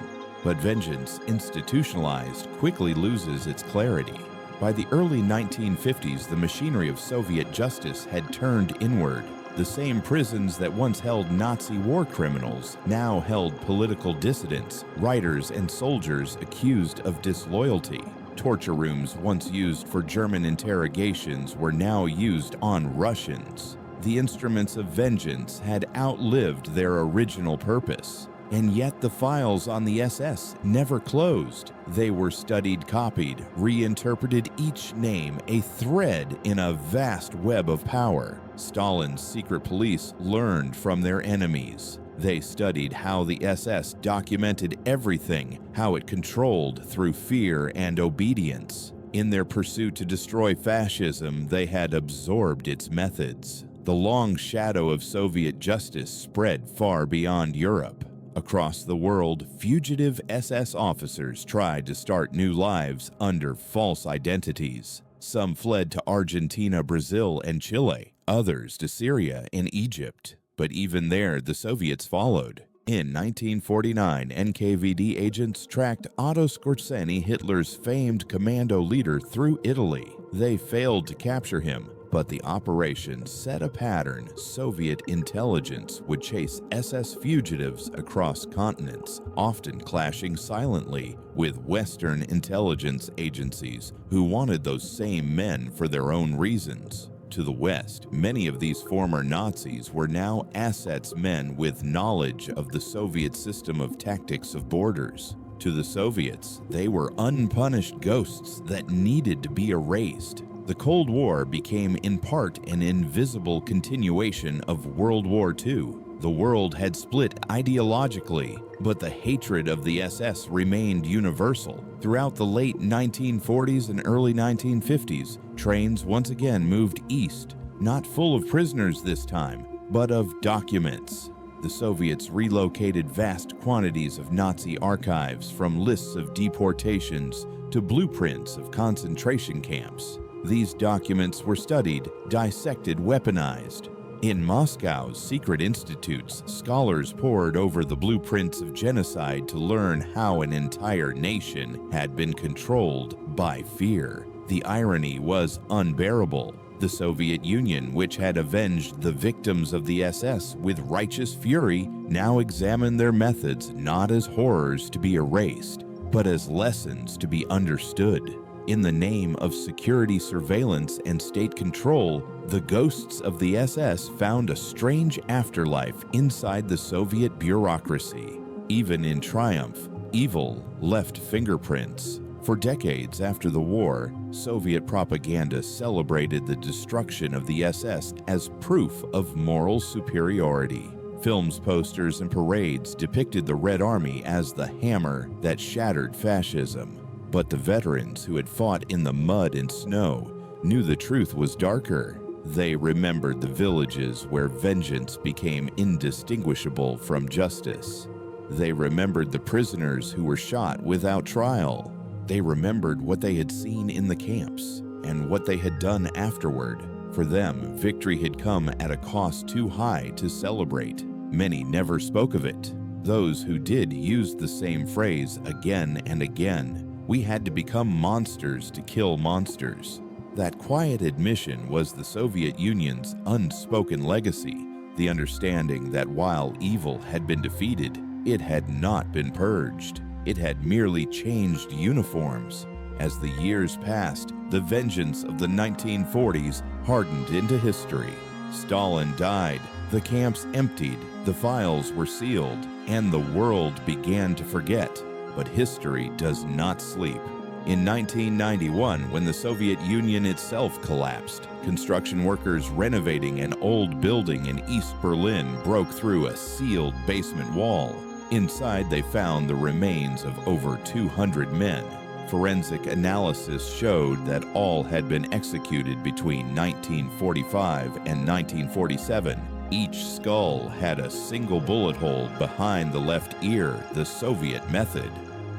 But vengeance, institutionalized, quickly loses its clarity. By the early 1950s, the machinery of Soviet justice had turned inward. The same prisons that once held Nazi war criminals now held political dissidents, writers, and soldiers accused of disloyalty. Torture rooms once used for German interrogations were now used on Russians. The instruments of vengeance had outlived their original purpose. And yet the files on the SS never closed. They were studied, copied, reinterpreted, each name a thread in a vast web of power. Stalin's secret police learned from their enemies. They studied how the SS documented everything, how it controlled through fear and obedience. In their pursuit to destroy fascism, they had absorbed its methods. The long shadow of Soviet justice spread far beyond Europe. Across the world, fugitive SS officers tried to start new lives under false identities. Some fled to Argentina, Brazil, and Chile, others to Syria and Egypt. But even there, the Soviets followed. In 1949, NKVD agents tracked Otto Skorzeny, Hitler's famed commando leader, through Italy. They failed to capture him, but the operation set a pattern. Soviet intelligence would chase SS fugitives across continents, often clashing silently with Western intelligence agencies who wanted those same men for their own reasons. To the West, many of these former Nazis were now assets, men with knowledge of the Soviet system of tactics of borders. To the Soviets, they were unpunished ghosts that needed to be erased. The Cold War became in part an invisible continuation of World War II. The world had split ideologically, but the hatred of the SS remained universal. Throughout the late 1940s and early 1950s, trains once again moved east, not full of prisoners this time, but of documents. The Soviets relocated vast quantities of Nazi archives, from lists of deportations to blueprints of concentration camps. These documents were studied, dissected, weaponized. In Moscow's secret institutes, scholars pored over the blueprints of genocide to learn how an entire nation had been controlled by fear. The irony was unbearable. The Soviet Union, which had avenged the victims of the SS with righteous fury, now examined their methods not as horrors to be erased, but as lessons to be understood. In the name of security surveillance and state control, the ghosts of the SS found a strange afterlife inside the Soviet bureaucracy. Even in triumph, evil left fingerprints. For decades after the war, Soviet propaganda celebrated the destruction of the SS as proof of moral superiority. Films, posters, and parades depicted the Red Army as the hammer that shattered fascism. But the veterans who had fought in the mud and snow knew the truth was darker. They remembered the villages where vengeance became indistinguishable from justice. They remembered the prisoners who were shot without trial. They remembered what they had seen in the camps and what they had done afterward. For them, victory had come at a cost too high to celebrate. Many never spoke of it. Those who did used the same phrase again and again. We had to become monsters to kill monsters. That quiet admission was the Soviet Union's unspoken legacy, the understanding that while evil had been defeated, it had not been purged. It had merely changed uniforms. As the years passed, the vengeance of the 1940s hardened into history. Stalin died, the camps emptied, the files were sealed, and the world began to forget. But history does not sleep. In 1991, when the Soviet Union itself collapsed, construction workers renovating an old building in East Berlin broke through a sealed basement wall. Inside, they found the remains of over 200 men. Forensic analysis showed that all had been executed between 1945 and 1947. Each skull had a single bullet hole behind the left ear, the Soviet method.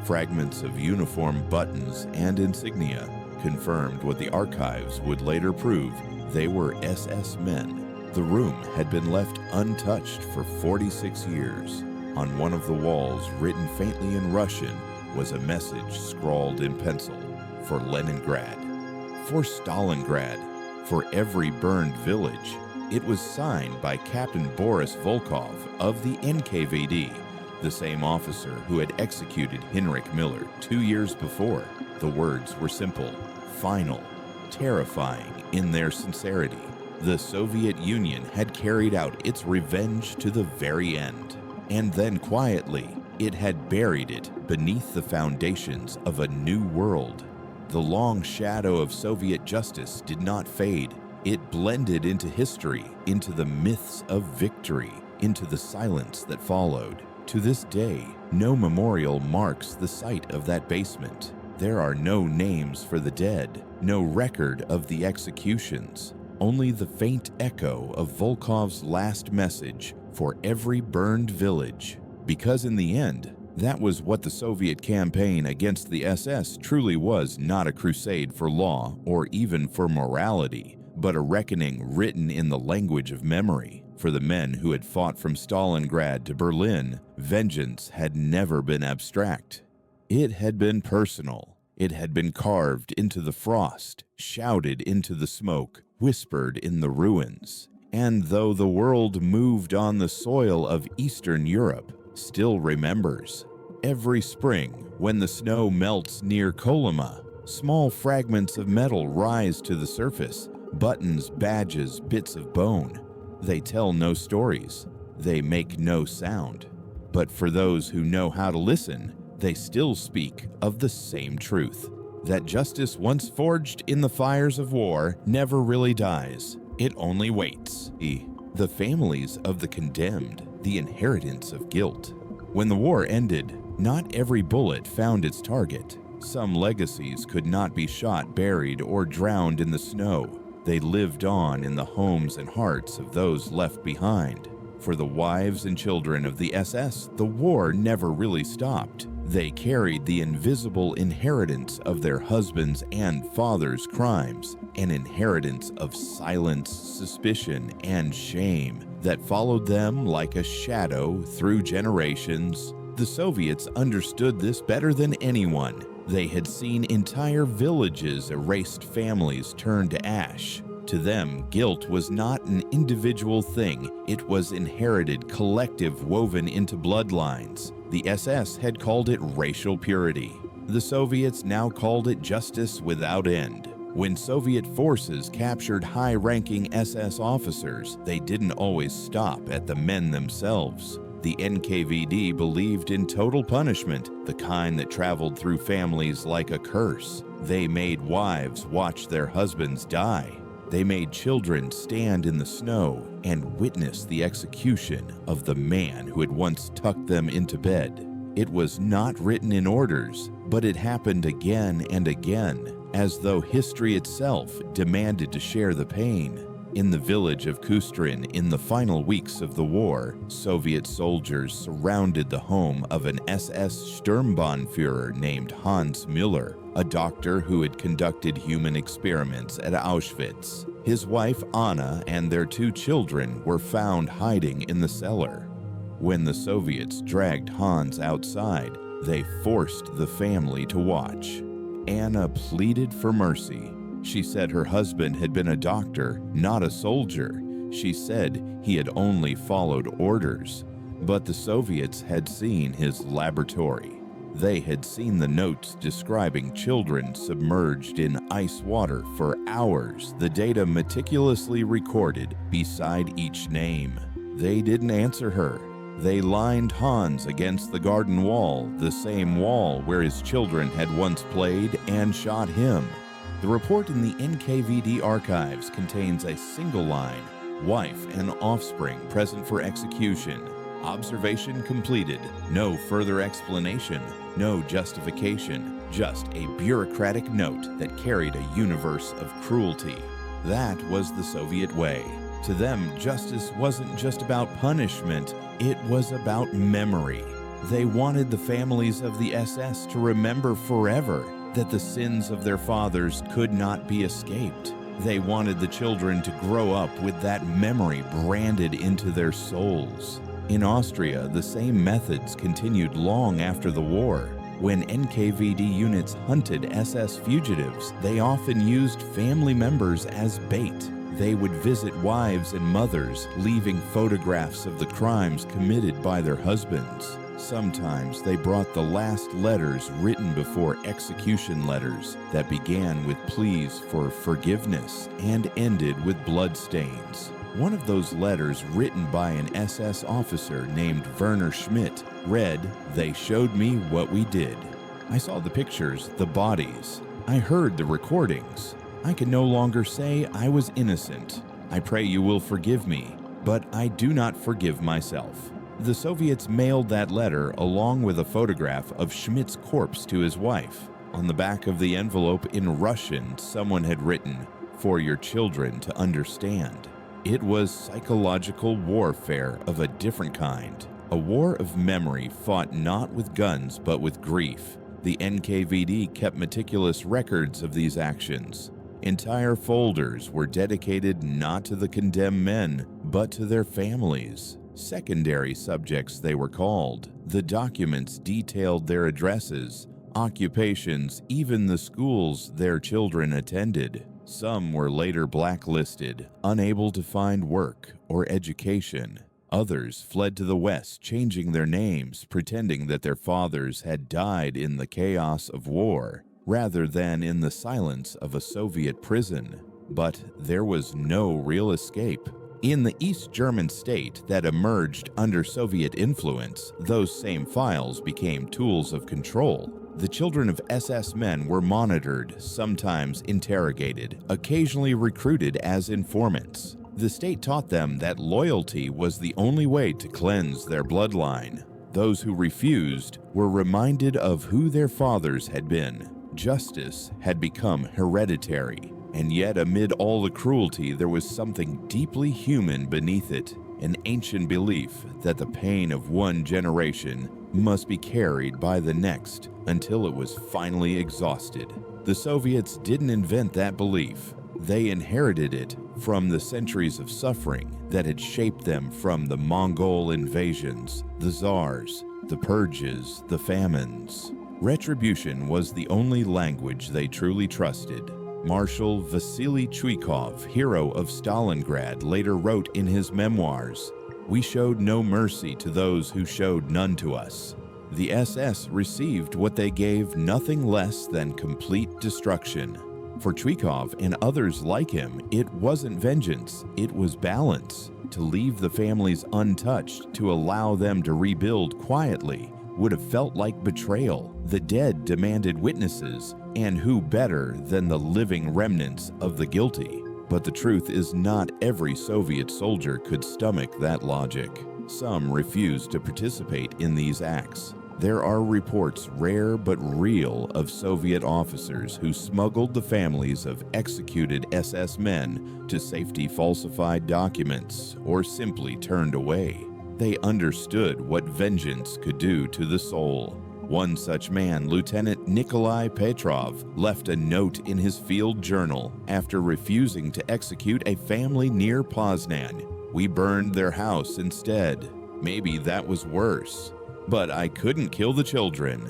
Fragments of uniform buttons and insignia confirmed what the archives would later prove: they were SS men. The room had been left untouched for 46 years. On one of the walls, written faintly in Russian, was a message scrawled in pencil: for Leningrad, for Stalingrad, for every burned village. It was signed by Captain Boris Volkov of the NKVD, the same officer who had executed Heinrich Miller 2 years before. The words were simple, final, terrifying in their sincerity. The Soviet Union had carried out its revenge to the very end. And then quietly, it had buried it beneath the foundations of a new world. The long shadow of Soviet justice did not fade. It blended into history, into the myths of victory, into the silence that followed. To this day, no memorial marks the site of that basement. There are no names for the dead, no record of the executions, only the faint echo of Volkov's last message: for every burned village. Because in the end, that was what the Soviet campaign against the SS truly was: not a crusade for law or even for morality, but a reckoning written in the language of memory. For the men who had fought from Stalingrad to Berlin, vengeance had never been abstract. It had been personal. It had been carved into the frost, shouted into the smoke, whispered in the ruins. And though the world moved on, the soil of Eastern Europe still remembers. Every spring, when the snow melts near Kolyma, small fragments of metal rise to the surface: buttons, badges, bits of bone. They tell no stories. They make no sound. But for those who know how to listen, they still speak of the same truth: that justice once forged in the fires of war never really dies. It only waits. The families of the condemned, the inheritance of guilt. When the war ended, not every bullet found its target. Some legacies could not be shot, buried, or drowned in the snow. They lived on in the homes and hearts of those left behind. For the wives and children of the SS, the war never really stopped. They carried the invisible inheritance of their husbands' and fathers' crimes, an inheritance of silence, suspicion, and shame that followed them like a shadow through generations. The Soviets understood this better than anyone. They had seen entire villages erased, families turned to ash. To them, guilt was not an individual thing, it was inherited, collective, woven into bloodlines. The SS had called it racial purity. The Soviets now called it justice without end. When Soviet forces captured high-ranking SS officers, they didn't always stop at the men themselves. The NKVD believed in total punishment, the kind that traveled through families like a curse. They made wives watch their husbands die. They made children stand in the snow and witness the execution of the man who had once tucked them into bed. It was not written in orders, but it happened again and again, as though history itself demanded to share the pain. In the village of Kustrin, in the final weeks of the war, Soviet soldiers surrounded the home of an SS Sturmbannführer named Hans Müller, a doctor who had conducted human experiments at Auschwitz. His wife Anna and their 2 children were found hiding in the cellar. When the Soviets dragged Hans outside, they forced the family to watch. Anna pleaded for mercy. She said her husband had been a doctor, not a soldier. She said he had only followed orders. But the Soviets had seen his laboratory. They had seen the notes describing children submerged in ice water for hours, the data meticulously recorded beside each name. They didn't answer her. They lined Hans against the garden wall, the same wall where his children had once played, and shot him. The report in the NKVD archives contains a single line: wife and offspring present for execution. Observation completed. No further explanation, no justification, just a bureaucratic note that carried a universe of cruelty. That was the Soviet way. To them, justice wasn't just about punishment, it was about memory. They wanted the families of the SS to remember forever that the sins of their fathers could not be escaped. They wanted the children to grow up with that memory branded into their souls. In Austria, the same methods continued long after the war. When NKVD units hunted SS fugitives, they often used family members as bait. They would visit wives and mothers, leaving photographs of the crimes committed by their husbands. Sometimes they brought the last letters written before execution letters that began with pleas for forgiveness and ended with bloodstains. One of those letters, written by an SS officer named Werner Schmidt, read, "They showed me what we did. I saw the pictures, the bodies. I heard the recordings. I can no longer say I was innocent. I pray you will forgive me, but I do not forgive myself." The Soviets mailed that letter along with a photograph of Schmidt's corpse to his wife. On the back of the envelope in Russian, someone had written, "For your children to understand." It was psychological warfare of a different kind. A war of memory fought not with guns but with grief. The NKVD kept meticulous records of these actions. Entire folders were dedicated not to the condemned men, but to their families. Secondary subjects, they were called. The documents detailed their addresses, occupations, even the schools their children attended. Some were later blacklisted, unable to find work or education. Others fled to the West, changing their names, pretending that their fathers had died in the chaos of war, rather than in the silence of a Soviet prison. But there was no real escape. In the East German state that emerged under Soviet influence, those same files became tools of control. The children of SS men were monitored, sometimes interrogated, occasionally recruited as informants. The state taught them that loyalty was the only way to cleanse their bloodline. Those who refused were reminded of who their fathers had been. Justice had become hereditary. And yet, amid all the cruelty, there was something deeply human beneath it, an ancient belief that the pain of one generation must be carried by the next until it was finally exhausted. The Soviets didn't invent that belief. They inherited it from the centuries of suffering that had shaped them from the Mongol invasions, the czars, the purges, the famines. Retribution was the only language they truly trusted. Marshal Vasily Chuikov, hero of Stalingrad, later wrote in his memoirs, "We showed no mercy to those who showed none to us." The SS received what they gave, nothing less than complete destruction. For Chuikov and others like him, it wasn't vengeance, it was balance. To leave the families untouched, to allow them to rebuild quietly, would have felt like betrayal. The dead demanded witnesses, and who better than the living remnants of the guilty? But the truth is, not every Soviet soldier could stomach that logic. Some refused to participate in these acts. There are reports, rare but real, of Soviet officers who smuggled the families of executed SS men to safety falsified documents or simply turned away. They understood what vengeance could do to the soul. One such man, Lieutenant Nikolai Petrov, left a note in his field journal after refusing to execute a family near Poznan. "We burned their house instead. Maybe that was worse. But I couldn't kill the children.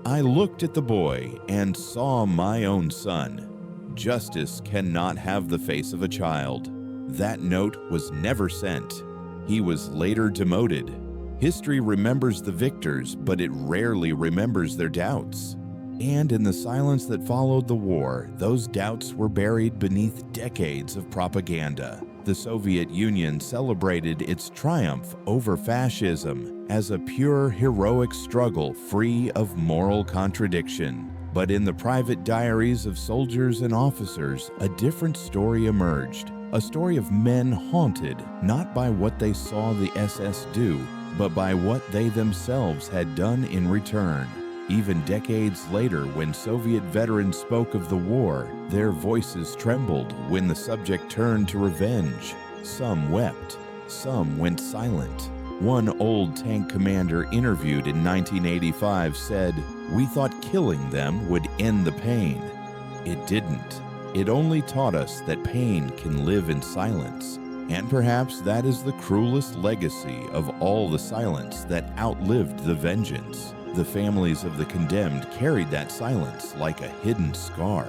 I looked at the boy and saw my own son. Justice cannot have the face of a child." That note was never sent. He was later demoted. History remembers the victors, but it rarely remembers their doubts. And in the silence that followed the war, those doubts were buried beneath decades of propaganda. The Soviet Union celebrated its triumph over fascism as a pure, heroic struggle free of moral contradiction. But in the private diaries of soldiers and officers, a different story emerged. A story of men haunted not by what they saw the SS do, but by what they themselves had done in return. Even decades later, when Soviet veterans spoke of the war, their voices trembled when the subject turned to revenge. Some wept, some went silent. One old tank commander interviewed in 1985 said, "We thought killing them would end the pain. It didn't. It only taught us that pain can live in silence." And perhaps that is the cruelest legacy of all the silence that outlived the vengeance. The families of the condemned carried that silence like a hidden scar.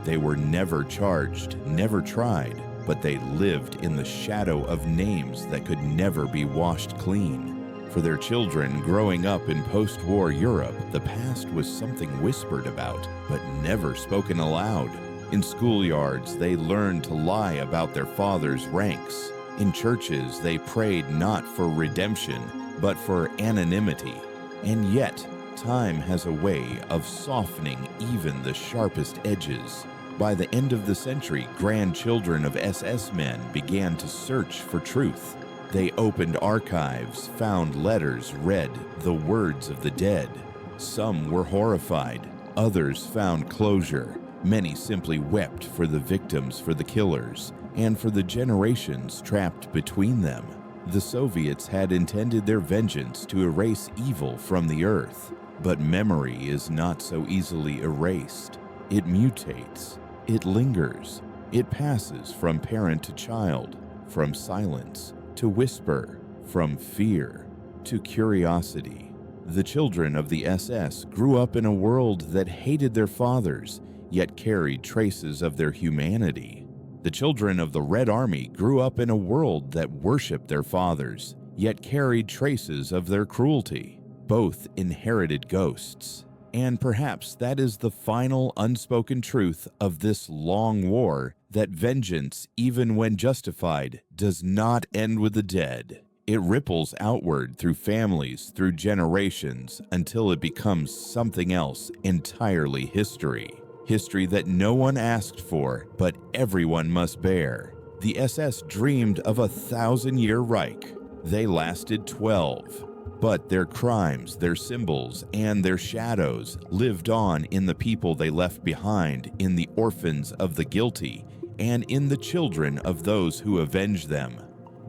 They were never charged, never tried, but they lived in the shadow of names that could never be washed clean. For their children growing up in post-war Europe, the past was something whispered about, but never spoken aloud. In schoolyards, they learned to lie about their father's ranks. In churches, they prayed not for redemption, but for anonymity. And yet, time has a way of softening even the sharpest edges. By the end of the century, grandchildren of SS men began to search for truth. They opened archives, found letters, read the words of the dead. Some were horrified, others found closure. Many simply wept for the victims, for the killers, and for the generations trapped between them. The Soviets had intended their vengeance to erase evil from the earth, but memory is not so easily erased. It mutates, it lingers, it passes from parent to child, from silence to whisper, from fear to curiosity. The children of the SS grew up in a world that hated their fathers, yet carried traces of their humanity. The children of the Red Army grew up in a world that worshipped their fathers, yet carried traces of their cruelty. Both inherited ghosts. And perhaps that is the final unspoken truth of this long war, that vengeance, even when justified, does not end with the dead. It ripples outward through families, through generations, until it becomes something else entirely history. History that no one asked for, but everyone must bear. The SS dreamed of a 1,000-year Reich. They lasted 12. But their crimes, their symbols, and their shadows lived on in the people they left behind, in the orphans of the guilty, and in the children of those who avenged them.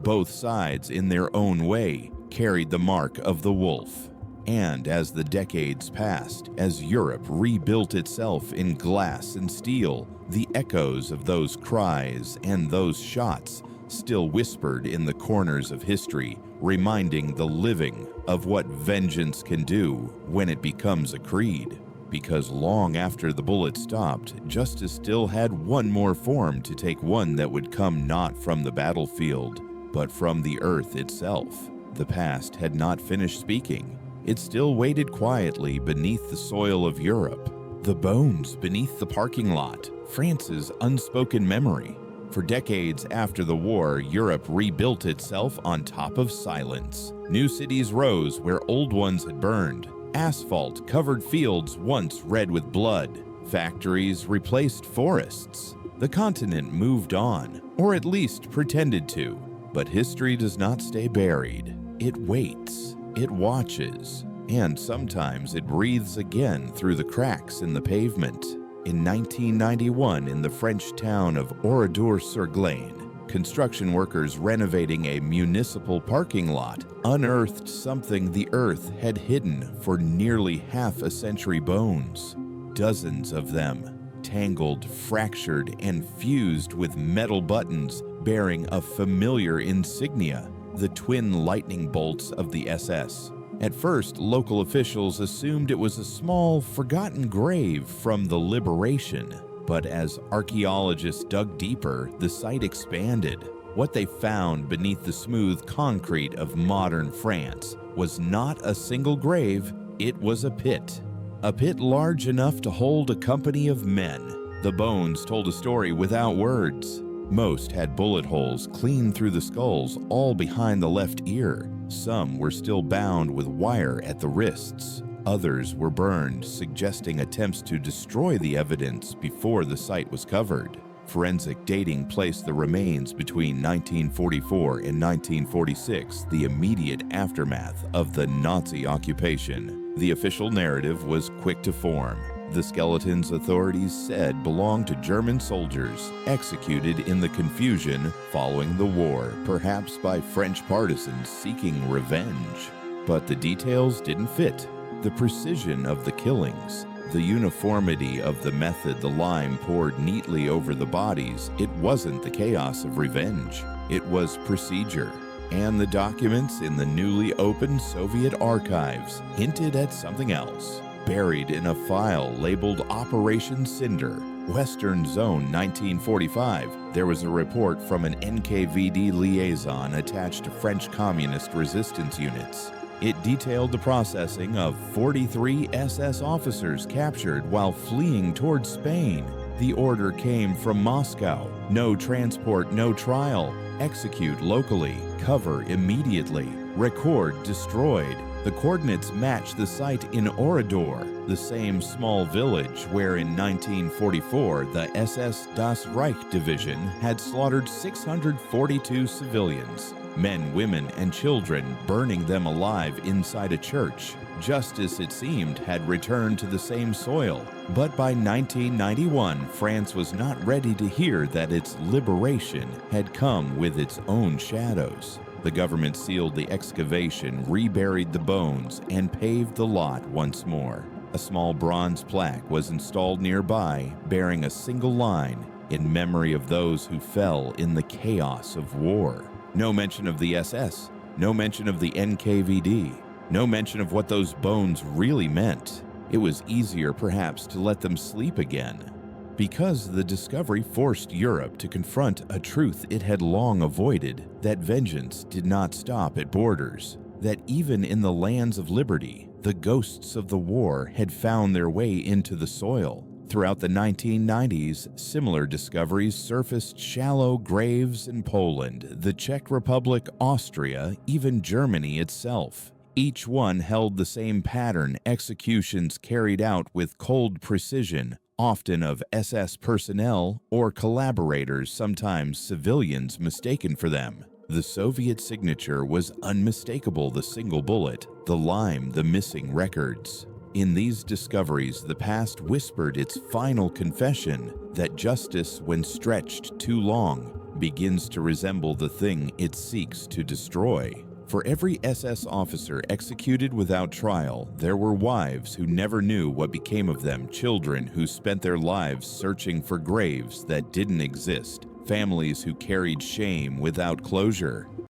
Both sides, in their own way, carried the mark of the wolf. And as the decades passed, as Europe rebuilt itself in glass and steel, the echoes of those cries and those shots still whispered in the corners of history, reminding the living of what vengeance can do when it becomes a creed. Because long after the bullet stopped, justice still had one more form to take, one that would come not from the battlefield, but from the earth itself. The past had not finished speaking. It still waited quietly beneath the soil of Europe. The bones beneath the parking lot, France's unspoken memory. For decades after the war, Europe rebuilt itself on top of silence. New cities rose where old ones had burned. Asphalt covered fields once red with blood. Factories replaced forests. The continent moved on, or at least pretended to. But history does not stay buried. It waits, it watches, and sometimes it breathes again through the cracks in the pavement. In 1991, in the French town of Oradour-sur-Glane, construction workers renovating a municipal parking lot unearthed something the earth had hidden for nearly half a century: bones. Dozens of them, tangled, fractured, and fused with metal buttons bearing a familiar insignia, the twin lightning bolts of the SS. At first, local officials assumed it was a small, forgotten grave from the Liberation. But as archaeologists dug deeper, the site expanded. What they found beneath the smooth concrete of modern France was not a single grave, it was a pit. A pit large enough to hold a company of men. The bones told a story without words. Most had bullet holes clean through the skulls, all behind the left ear. Some were still bound with wire at the wrists. Others were burned, suggesting attempts to destroy the evidence before the site was covered. Forensic dating placed the remains between 1944 and 1946, the immediate aftermath of the Nazi occupation. The official narrative was quick to form. The skeletons, authorities said, belonged to German soldiers executed in the confusion following the war, perhaps by French partisans seeking revenge. But the details didn't fit. The precision of the killings, the uniformity of the method, the lime poured neatly over the bodies, it wasn't the chaos of revenge. It was procedure. And the documents in the newly opened Soviet archives hinted at something else. Buried in a file labeled Operation Cinder, Western Zone 1945, there was a report from an NKVD liaison attached to French communist resistance units. It detailed the processing of 43 SS officers captured while fleeing toward Spain. The order came from Moscow: no transport, no trial, execute locally, cover immediately, record destroyed. The coordinates match the site in Oradour, the same small village where in 1944 the SS Das Reich Division had slaughtered 642 civilians, men, women, and children, burning them alive inside a church. Justice, it seemed, had returned to the same soil. But by 1991, France was not ready to hear that its liberation had come with its own shadows. The government sealed the excavation, reburied the bones, and paved the lot once more. A small bronze plaque was installed nearby, bearing a single line in memory of those who fell in the chaos of war. No mention of the SS, no mention of the NKVD, no mention of what those bones really meant. It was easier, perhaps, to let them sleep again. Because the discovery forced Europe to confront a truth it had long avoided, that vengeance did not stop at borders, that even in the lands of liberty, the ghosts of the war had found their way into the soil. Throughout the 1990s, similar discoveries surfaced: shallow graves in Poland, the Czech Republic, Austria, even Germany itself. Each one held the same pattern: executions carried out with cold precision, often of SS personnel or collaborators, sometimes civilians mistaken for them. The Soviet signature was unmistakable: the single bullet, the lime, the missing records. In these discoveries, the past whispered its final confession that justice, when stretched too long, begins to resemble the thing it seeks to destroy. For every SS officer executed without trial, there were wives who never knew what became of them, children who spent their lives searching for graves that didn't exist, families who carried shame without closure.